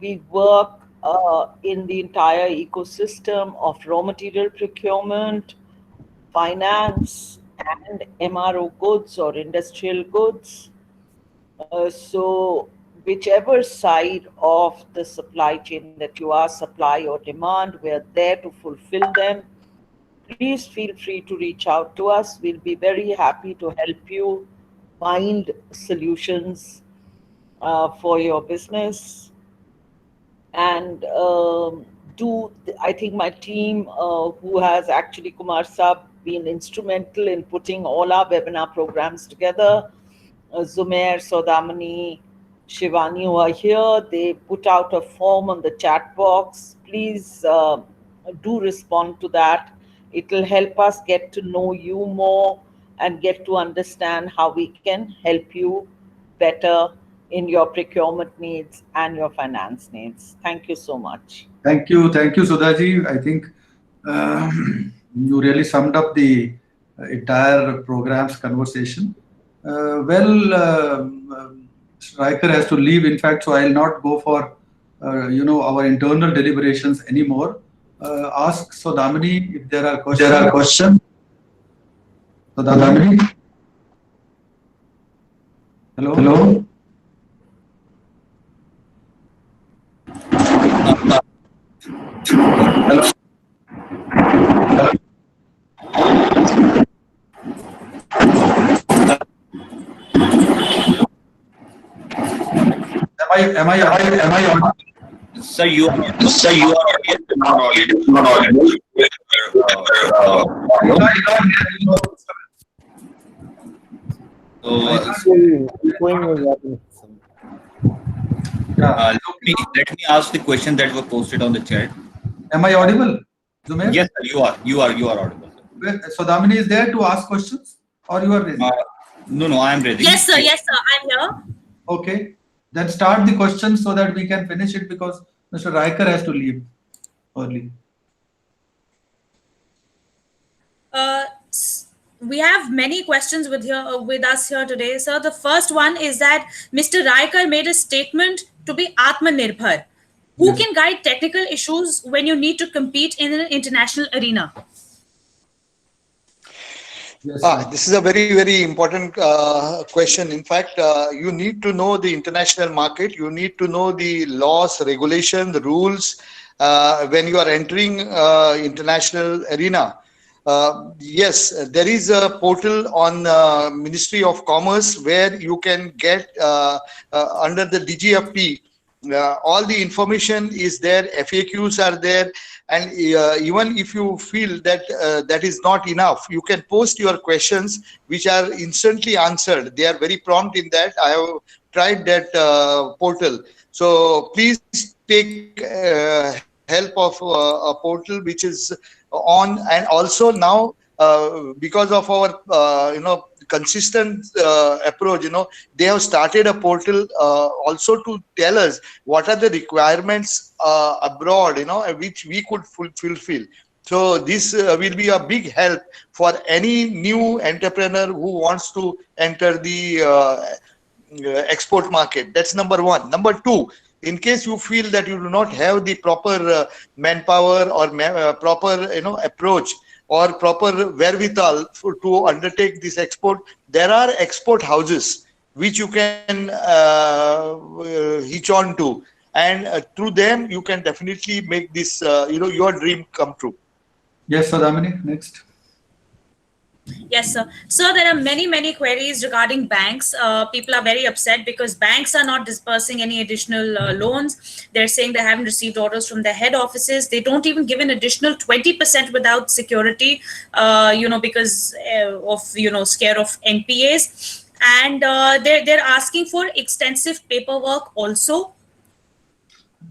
We work in the entire ecosystem of raw material procurement, finance, and MRO goods or industrial goods. So whichever side of the supply chain that you are, supply or demand, we're there to fulfill them. Please feel free to reach out to us. We'll be very happy to help you find solutions for your business. And I think my team, who has actually, Kumar Sahib, been instrumental in putting all our webinar programs together. Zumair, Sodamani, Shivani, who are here, they put out a form on the chat box. Please do respond to that. It will help us get to know you more and get to understand how we can help you better in your procurement needs and your finance needs. Thank you so much. Thank you, Sudhaji. I think you really summed up the entire program's conversation. Riker has to leave, in fact, so I'll not go for our internal deliberations anymore. Ask Sodamani if there are questions. Sodamani? Hello? Hello? Am I on? Sir, you are not audible. Let me ask the question that were posted on the chat. Am I audible, Zumair? Yes, sir, you are audible. So Damini is there to ask questions, or you are ready? No, I am ready. Yes, sir, I'm here. Okay, then start the questions so that we can finish it, because Mr. Riker has to leave early. We have many questions with us here today, sir. The first one is that Mr. Riker made a statement to be Atmanirbhar. Who can guide technical issues when you need to compete in an international arena? Yes, This is a very, very important question. In fact, you need to know the international market. You need to know the laws, regulation, the rules when you are entering international arena. Yes, there is a portal on Ministry of Commerce where you can get under the DGFP. All the information is there, FAQs are there, and even if you feel that that is not enough, you can post your questions which are instantly answered. They are very prompt in that. I have tried that portal. So please take help of a portal which is on, and also now because of our consistent approach, they have started a portal also to tell us what are the requirements abroad, which we could fulfill. So this will be a big help for any new entrepreneur who wants to enter the export market. That's number one. Number two, in case you feel that you do not have the proper manpower or proper approach or proper wherewithal to undertake this export, there are export houses which you can hitch on to. and through them you can definitely make this your dream come true. Yes, Sadamini, next. Yes, sir. So there are many queries regarding banks. People are very upset because banks are not dispersing any additional loans. They're saying they haven't received orders from their head offices. They don't even give an additional 20% without security, because of scare of NPAs, and they're asking for extensive paperwork also.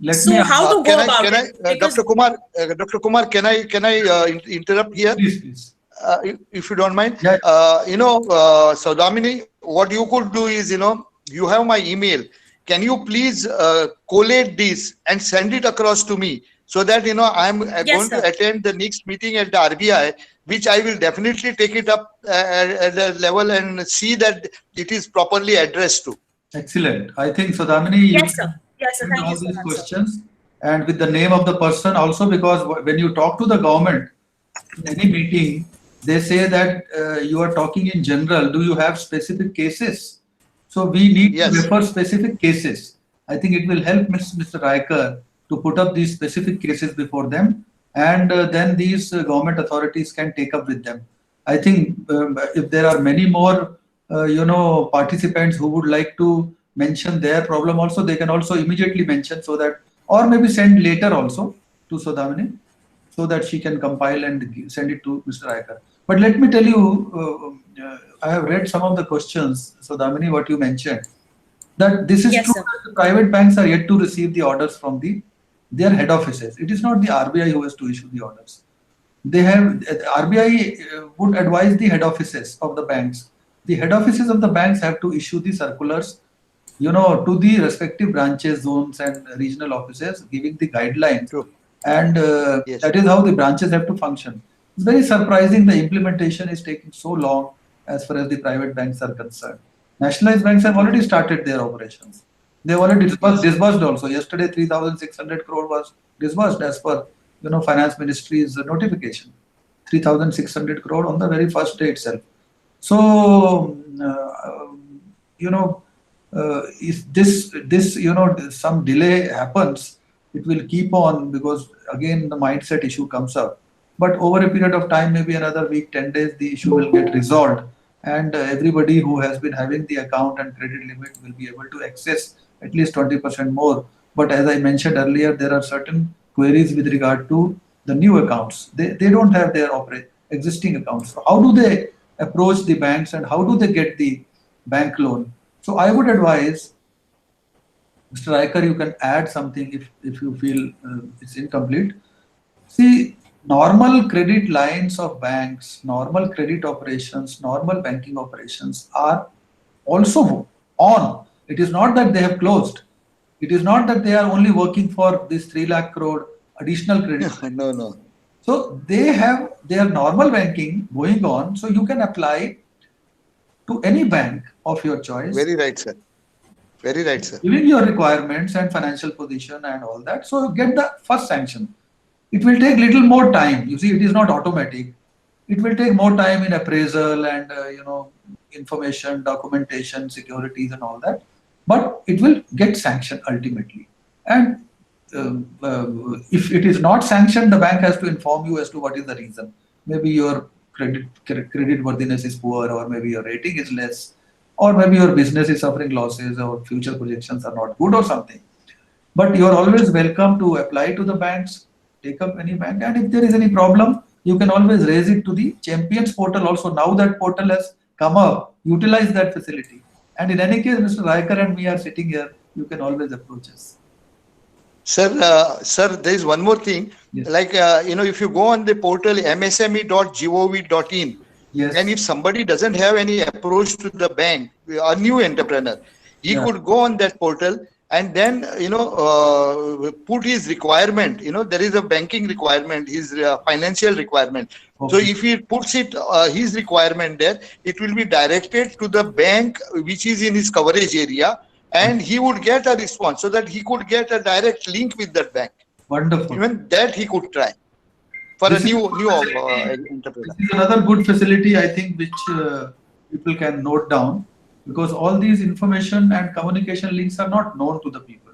Let So me how to go about Can it? I, Because- Dr. Kumar, can I interrupt here? please. If you don't mind. Yeah. Saudamini, what you could do is, you have my email. Can you please collate this and send it across to me so that, I'm going sir. to attend the next meeting at the RBI, which I will definitely take it up at the level and see that it is properly addressed to. Excellent. I think, Sadamini, Yes, sir. Yes, sir. send Thank all you so these much, sir. questions and with the name of the person also, because when you talk to the government in any meeting, they say that you are talking in general. Do you have specific cases? So we need Yes. to refer specific cases. I think it will help Mr. Raikar to put up these specific cases before them, and then these government authorities can take up with them. I think if there are many more, participants who would like to mention their problem also, they can also immediately mention, so that, or maybe send later also to Sodamini, so that she can compile and send it to Mr. Raikar. But let me tell you, I have read some of the questions, Sodamini, what you mentioned, that this is Yes, true sir. that the private banks are yet to receive the orders from their head offices. It is not the RBI who has to issue the orders. They have, RBI would advise the head offices of the banks. The head offices of the banks have to issue the circulars, to the respective branches, zones and regional offices, giving the guidelines. True. And Yes. that is how the branches have to function. It's very surprising the implementation is taking so long as far as the private banks are concerned. Nationalized banks have already started their operations. They have already disbursed also. Yesterday, 3,600 crore was disbursed as per Finance Ministry's notification. 3,600 crore on the very first day itself. So, if this some delay happens, it will keep on, because again the mindset issue comes up. But over a period of time, maybe another week, 10 days, the issue will get resolved, and everybody who has been having the account and credit limit will be able to access at least 20% more. But as I mentioned earlier, there are certain queries with regard to the new accounts. They don't have their existing accounts. So how do they approach the banks, and how do they get the bank loan? So I would advise, Mr. Raikar, you can add something if you feel it's incomplete. See, normal credit lines of banks, normal credit operations, normal banking operations are also on. It is not that they have closed. It is not that they are only working for this 3 lakh crore additional credit. No. So they have their normal banking going on. So you can apply to any bank of your choice. Very right, sir. Very right, sir. Giving your requirements and financial position and all that. So get the first sanction. It will take little more time. You see, it is not automatic. It will take more time in appraisal and information, documentation, securities and all that. But it will get sanctioned ultimately. And if it is not sanctioned, the bank has to inform you as to what is the reason. Maybe your credit worthiness is poor, or maybe your rating is less, or maybe your business is suffering losses, or future projections are not good or something. But you are always welcome to apply to the banks, take up any bank, and if there is any problem, you can always raise it to the Champions portal also. Now that portal has come up, utilize that facility. And in any case, Mr. Raikar and me are sitting here, you can always approach us. Sir, there is one more thing. Yes. Like, if you go on the portal msme.gov.in, Yes. and if somebody doesn't have any approach to the bank, a new entrepreneur, he could go on that portal and then, put his requirement. There is a banking requirement, his financial requirement. Okay. So if he puts his requirement there, it will be directed to the bank which is in his coverage area, and he would get a response, so that he could get a direct link with that bank. Wonderful. Even that he could try for This a is- new entrepreneur. This is another good facility, I think, which people can note down, because all these information and communication links are not known to the people.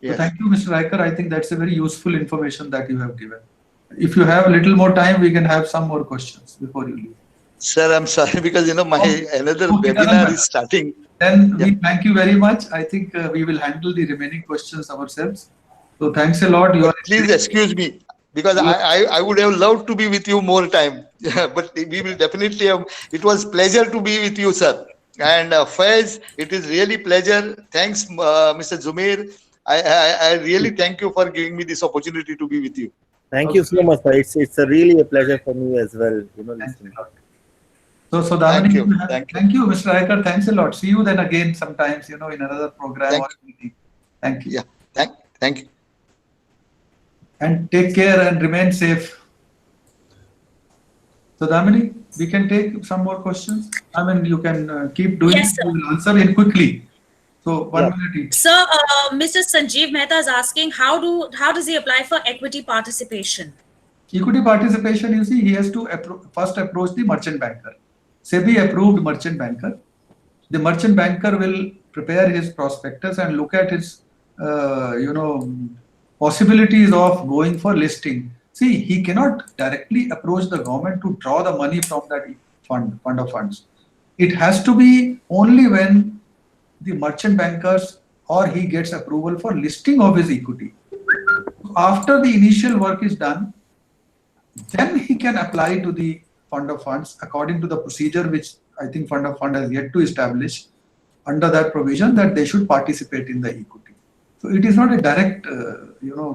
So Yes. thank you, Mr. Riker. I think that's a very useful information that you have given. If you have a little more time, we can have some more questions before you leave. Sir, I'm sorry because my another Okay, doesn't webinar matter. is starting. Then Yeah. we thank you very much. I think we will handle the remaining questions ourselves. So thanks a lot. You are Please excuse me because I would have loved to be with you more time. But we will definitely have. It was pleasure to be with you, sir. And Faiz, it is really pleasure. Thanks, Mr. Zumair. I really thank you for giving me this opportunity to be with you. Thank you so much, sir. It's a really a pleasure for me as well. Thanks Listening. a lot. So Damini, Thank you. thank you, Mr. Riker. Thanks a lot. See you then again sometimes, in another program Thank or meeting. Thank you. Yeah. Thank you. And take care and remain safe. So Damini, we can take some more questions. I mean, you can keep doing Yes, it. sir. We will answer in quickly. So 1 minute each. Sir, Mr. Sanjeev Mehta is asking how does he apply for equity participation? Equity participation, you see, he has to first approach the merchant banker. SEBI approved merchant banker. The merchant banker will prepare his prospectus and look at his, possibilities of going for listing. See, he cannot directly approach the government to draw the money from that fund of funds. It has to be only when the merchant bankers or he gets approval for listing of his equity. After the initial work is done, then he can apply to the fund of funds according to the procedure which I think fund of fund has yet to establish under that provision that they should participate in the equity. So it is not a direct,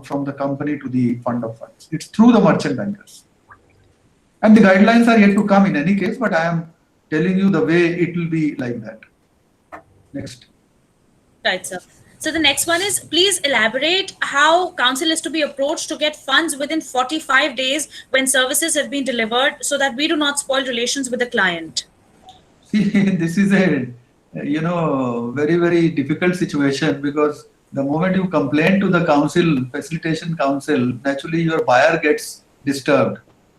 from the company to the fund of funds. It's through the merchant bankers. And the guidelines are yet to come in any case, but I am telling you the way it will be like that. Next. Right, sir. So the next one is, please elaborate how council is to be approached to get funds within 45 days when services have been delivered so that we do not spoil relations with the client. See, this is a, very, very difficult situation because the moment you complain to the council, facilitation council, naturally your buyer gets disturbed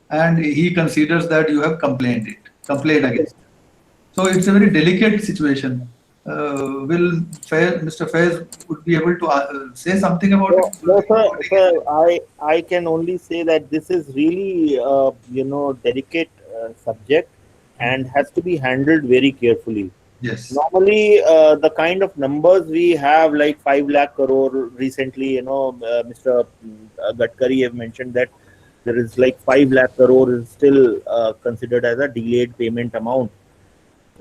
and he considers that you have complained against. So it's a very delicate situation. Will Mr. Faiz would be able to say something about it? No, sir, I can only say that this is really delicate subject and has to be handled very carefully. Yes. Normally, the kind of numbers we have, like 5 lakh crore recently, Mr. Gadkari have mentioned that there is like 5 lakh crore is still considered as a delayed payment amount.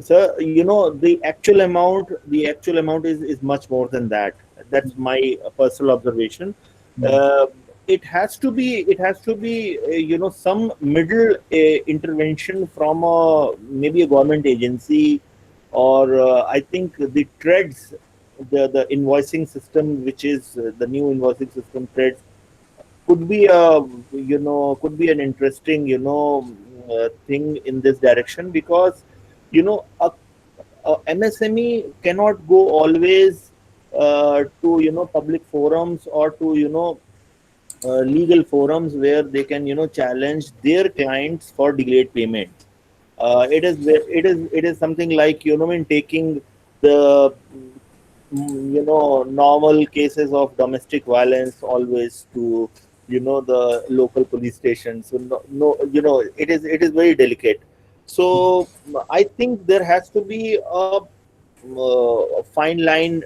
So, the actual amount is much more than that. That's my personal observation. It has to be some middle intervention from maybe a government agency, or I think the TREADS, the invoicing system, which is the new invoicing system, TREADS, could be an interesting thing in this direction, because a MSME cannot go always to public forums or to legal forums where they can challenge their clients for delayed payment. It is something like in taking the normal cases of domestic violence always to the local police station. So it is very delicate. So I think there has to be a fine line,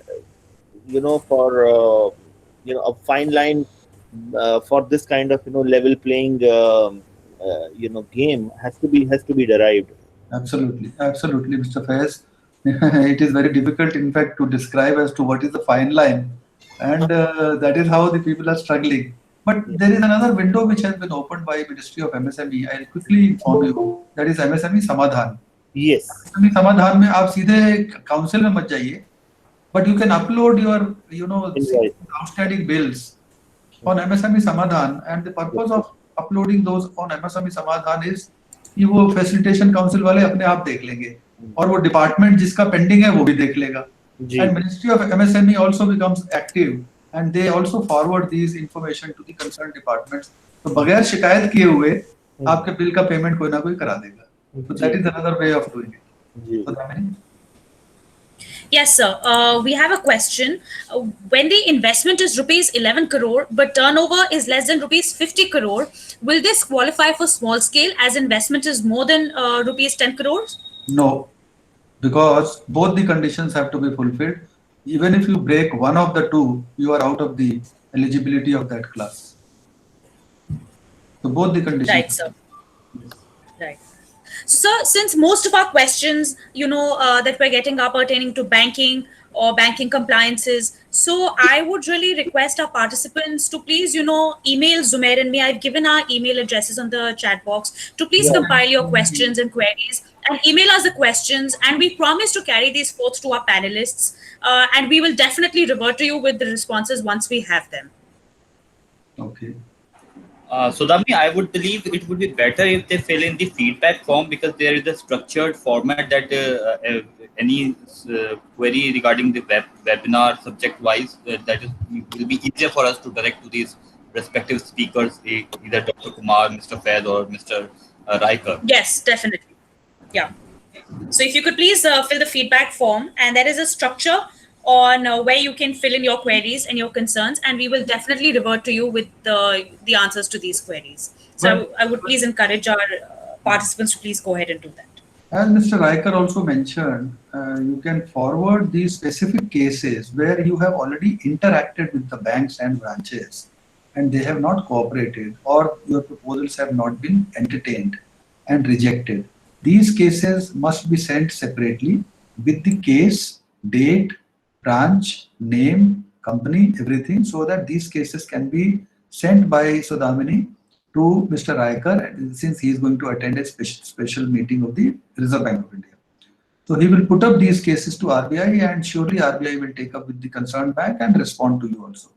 for a fine line for this kind of level playing game has to be derived. Absolutely, Mr. Faiz. It is very difficult, in fact, to describe as to what is the fine line, and that is how the people are struggling. But there is another window which has been opened by Ministry of MSME. I'll quickly inform you. That is MSME Samadhan. Yes. MSME Samadhan में आप सीधे council में मत जाइए, but you can upload your outstanding bills on MSME Samadhan, and the purpose of uploading those on MSME Samadhan is कि वो facilitation council वाले अपने आप देख लेंगे और वो department जिसका pending है वो भी देख लेगा. And Ministry of MSME also becomes active. And they also forward these information to the concerned departments. तो बगैर शिकायत किए हुए आपके बिल का पेमेंट कोई ना कोई करा देगा. So that is another way of doing it. Yes, sir. We have a question. When the investment is rupees 11 crore, but turnover is less than rupees 50 crore, will this qualify for small scale as investment is more than rupees 10 crores? No, because both the conditions have to be fulfilled. Even if you break one of the two, you are out of the eligibility of that class. So both the conditions. Right, sir. Right. So, sir, since most of our questions, that we're getting are pertaining to banking or banking compliances, so I would really request our participants to please, email Zumair and me. I've given our email addresses on the chat box to please compile your questions and queries and email us the questions. And we promise to carry these forth to our panelists. And we will definitely revert to you with the responses once we have them. Okay. So Damni, I would believe it would be better if they fill in the feedback form, because there is a structured format that any query regarding the webinar subject wise, that is will be easier for us to direct to these respective speakers, either Dr. Kumar, Mr. Faiz, or Mr. Raikar. Yes, definitely. Yeah. So if you could please fill the feedback form, and there is a structure on where you can fill in your queries and your concerns, and we will definitely revert to you with the answers to these queries. So I would please encourage our participants to please go ahead and do that. As Mr. Raikar also mentioned, you can forward these specific cases where you have already interacted with the banks and branches and they have not cooperated, or your proposals have not been entertained and rejected. These cases must be sent separately with the case, date, branch, name, company, everything, so that these cases can be sent by Sudhamini to Mr. Raikar, since he is going to attend a special meeting of the Reserve Bank of India. So he will put up these cases to RBI, and surely RBI will take up with the concerned bank and respond to you also.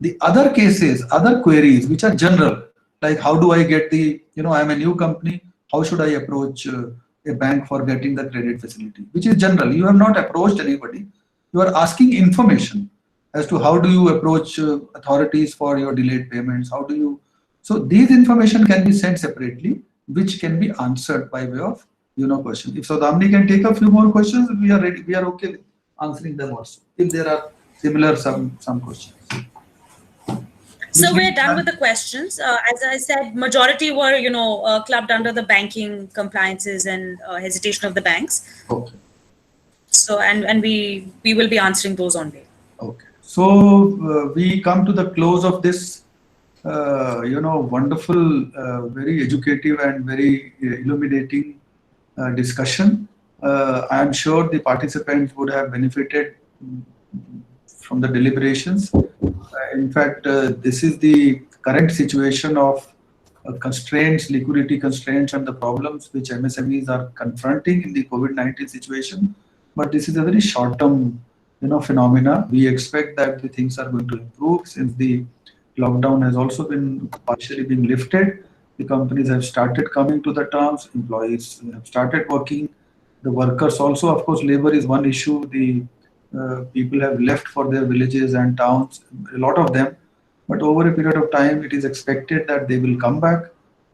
The other cases, other queries which are general, like how do I get the, I'm a new company, how should I approach a bank for getting the credit facility, which is general. You have not approached anybody. You are asking information as to how do you approach authorities for your delayed payments, how do you. So these information can be sent separately, which can be answered by way of, question. If Sudhamini can take a few more questions, we are ready. We are okay with answering them also, if there are similar some questions. So we're done with the questions. As I said, majority were, clubbed under the banking compliances and hesitation of the banks. Okay. So, and we will be answering those on way. Okay. So we come to the close of this, wonderful, very educative and very illuminating discussion. I am sure the participants would have benefited from the deliberations. In fact, this is the current situation of constraints, liquidity constraints, and the problems which MSMEs are confronting in the COVID-19 situation. But this is a very short-term, phenomena. We expect that the things are going to improve since the lockdown has also been partially being lifted. The companies have started coming to the terms. Employees have started working. The workers also, of course, labor is one issue. The people have left for their villages and towns, a lot of them. But over a period of time, it is expected that they will come back.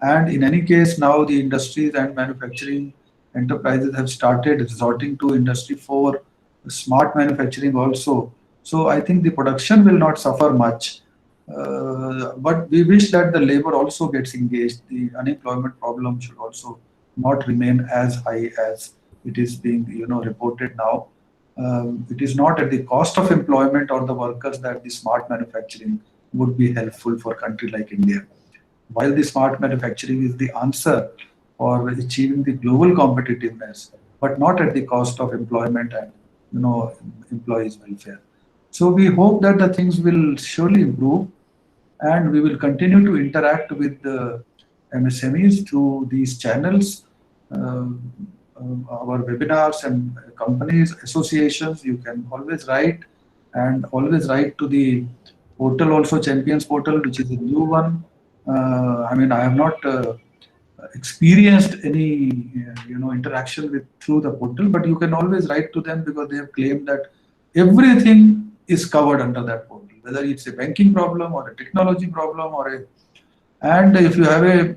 And in any case, now the industries and manufacturing enterprises have started resorting to Industry 4, smart manufacturing also. So I think the production will not suffer much. But we wish that the labor also gets engaged. The unemployment problem should also not remain as high as it is being, reported now. It is not at the cost of employment or the workers that the smart manufacturing would be helpful for a country like India. While the smart manufacturing is the answer for achieving the global competitiveness, but not at the cost of employment and employees' welfare. So we hope that the things will surely improve, and we will continue to interact with the MSMEs through these channels. Our webinars and companies, associations, you can always write, and always write to the portal also, Champions portal, which is a new one. I have not experienced any interaction through the portal, but you can always write to them, because they have claimed that everything is covered under that portal, whether it's a banking problem or a technology problem and if you have a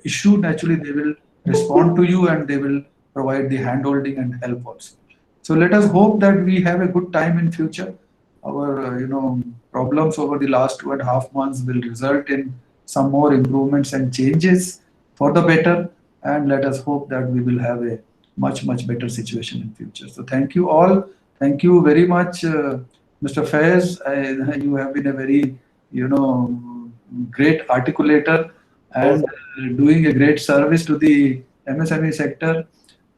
issue, naturally they will respond to you and they will provide the handholding and help also. So let us hope that we have a good time in future. Our problems over the last 2.5 months will result in some more improvements and changes for the better, and let us hope that we will have a much better situation in future. So thank you all. Thank you very much, Mr. Faiz. You have been a very great articulator and doing a great service to the MSME sector.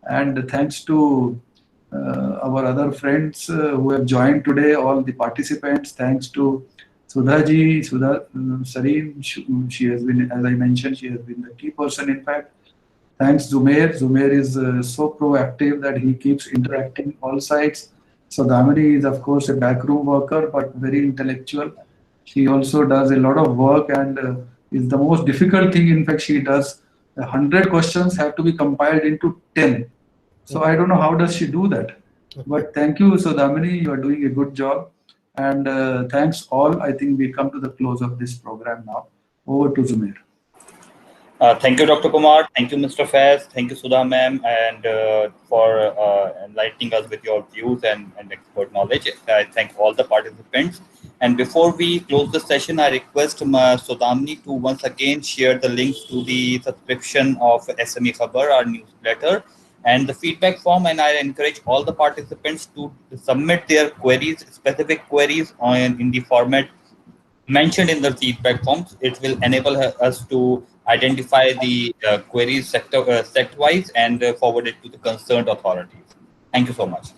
And thanks to our other friends who have joined today, all the participants. Thanks to Sudha Sareem. She has been, as I mentioned, she has been the key person. In fact, thanks Zumair. Zumair is so proactive that he keeps interacting all sides. So Damini is of course a backroom worker, but very intellectual. She also does a lot of work and is the most difficult thing. In fact, she does 100 questions have to be compiled into 10. So I don't know how does she do that. But thank you, Sodamini. You are doing a good job. And thanks all. I think we come to the close of this program now. Over to Zumair. Thank you, Dr. Kumar. Thank you, Mr. Faiz. Thank you, Sudha ma'am, and for enlightening us with your views and expert knowledge. I thank all the participants. And before we close the session, I request Sodamni to once again share the links to the subscription of SME Khabar, our newsletter, and the feedback form. And I encourage all the participants to submit their queries, specific queries in the format mentioned in the feedback forms. It will enable us to identify the queries sect-wise and forward it to the concerned authorities. Thank you so much.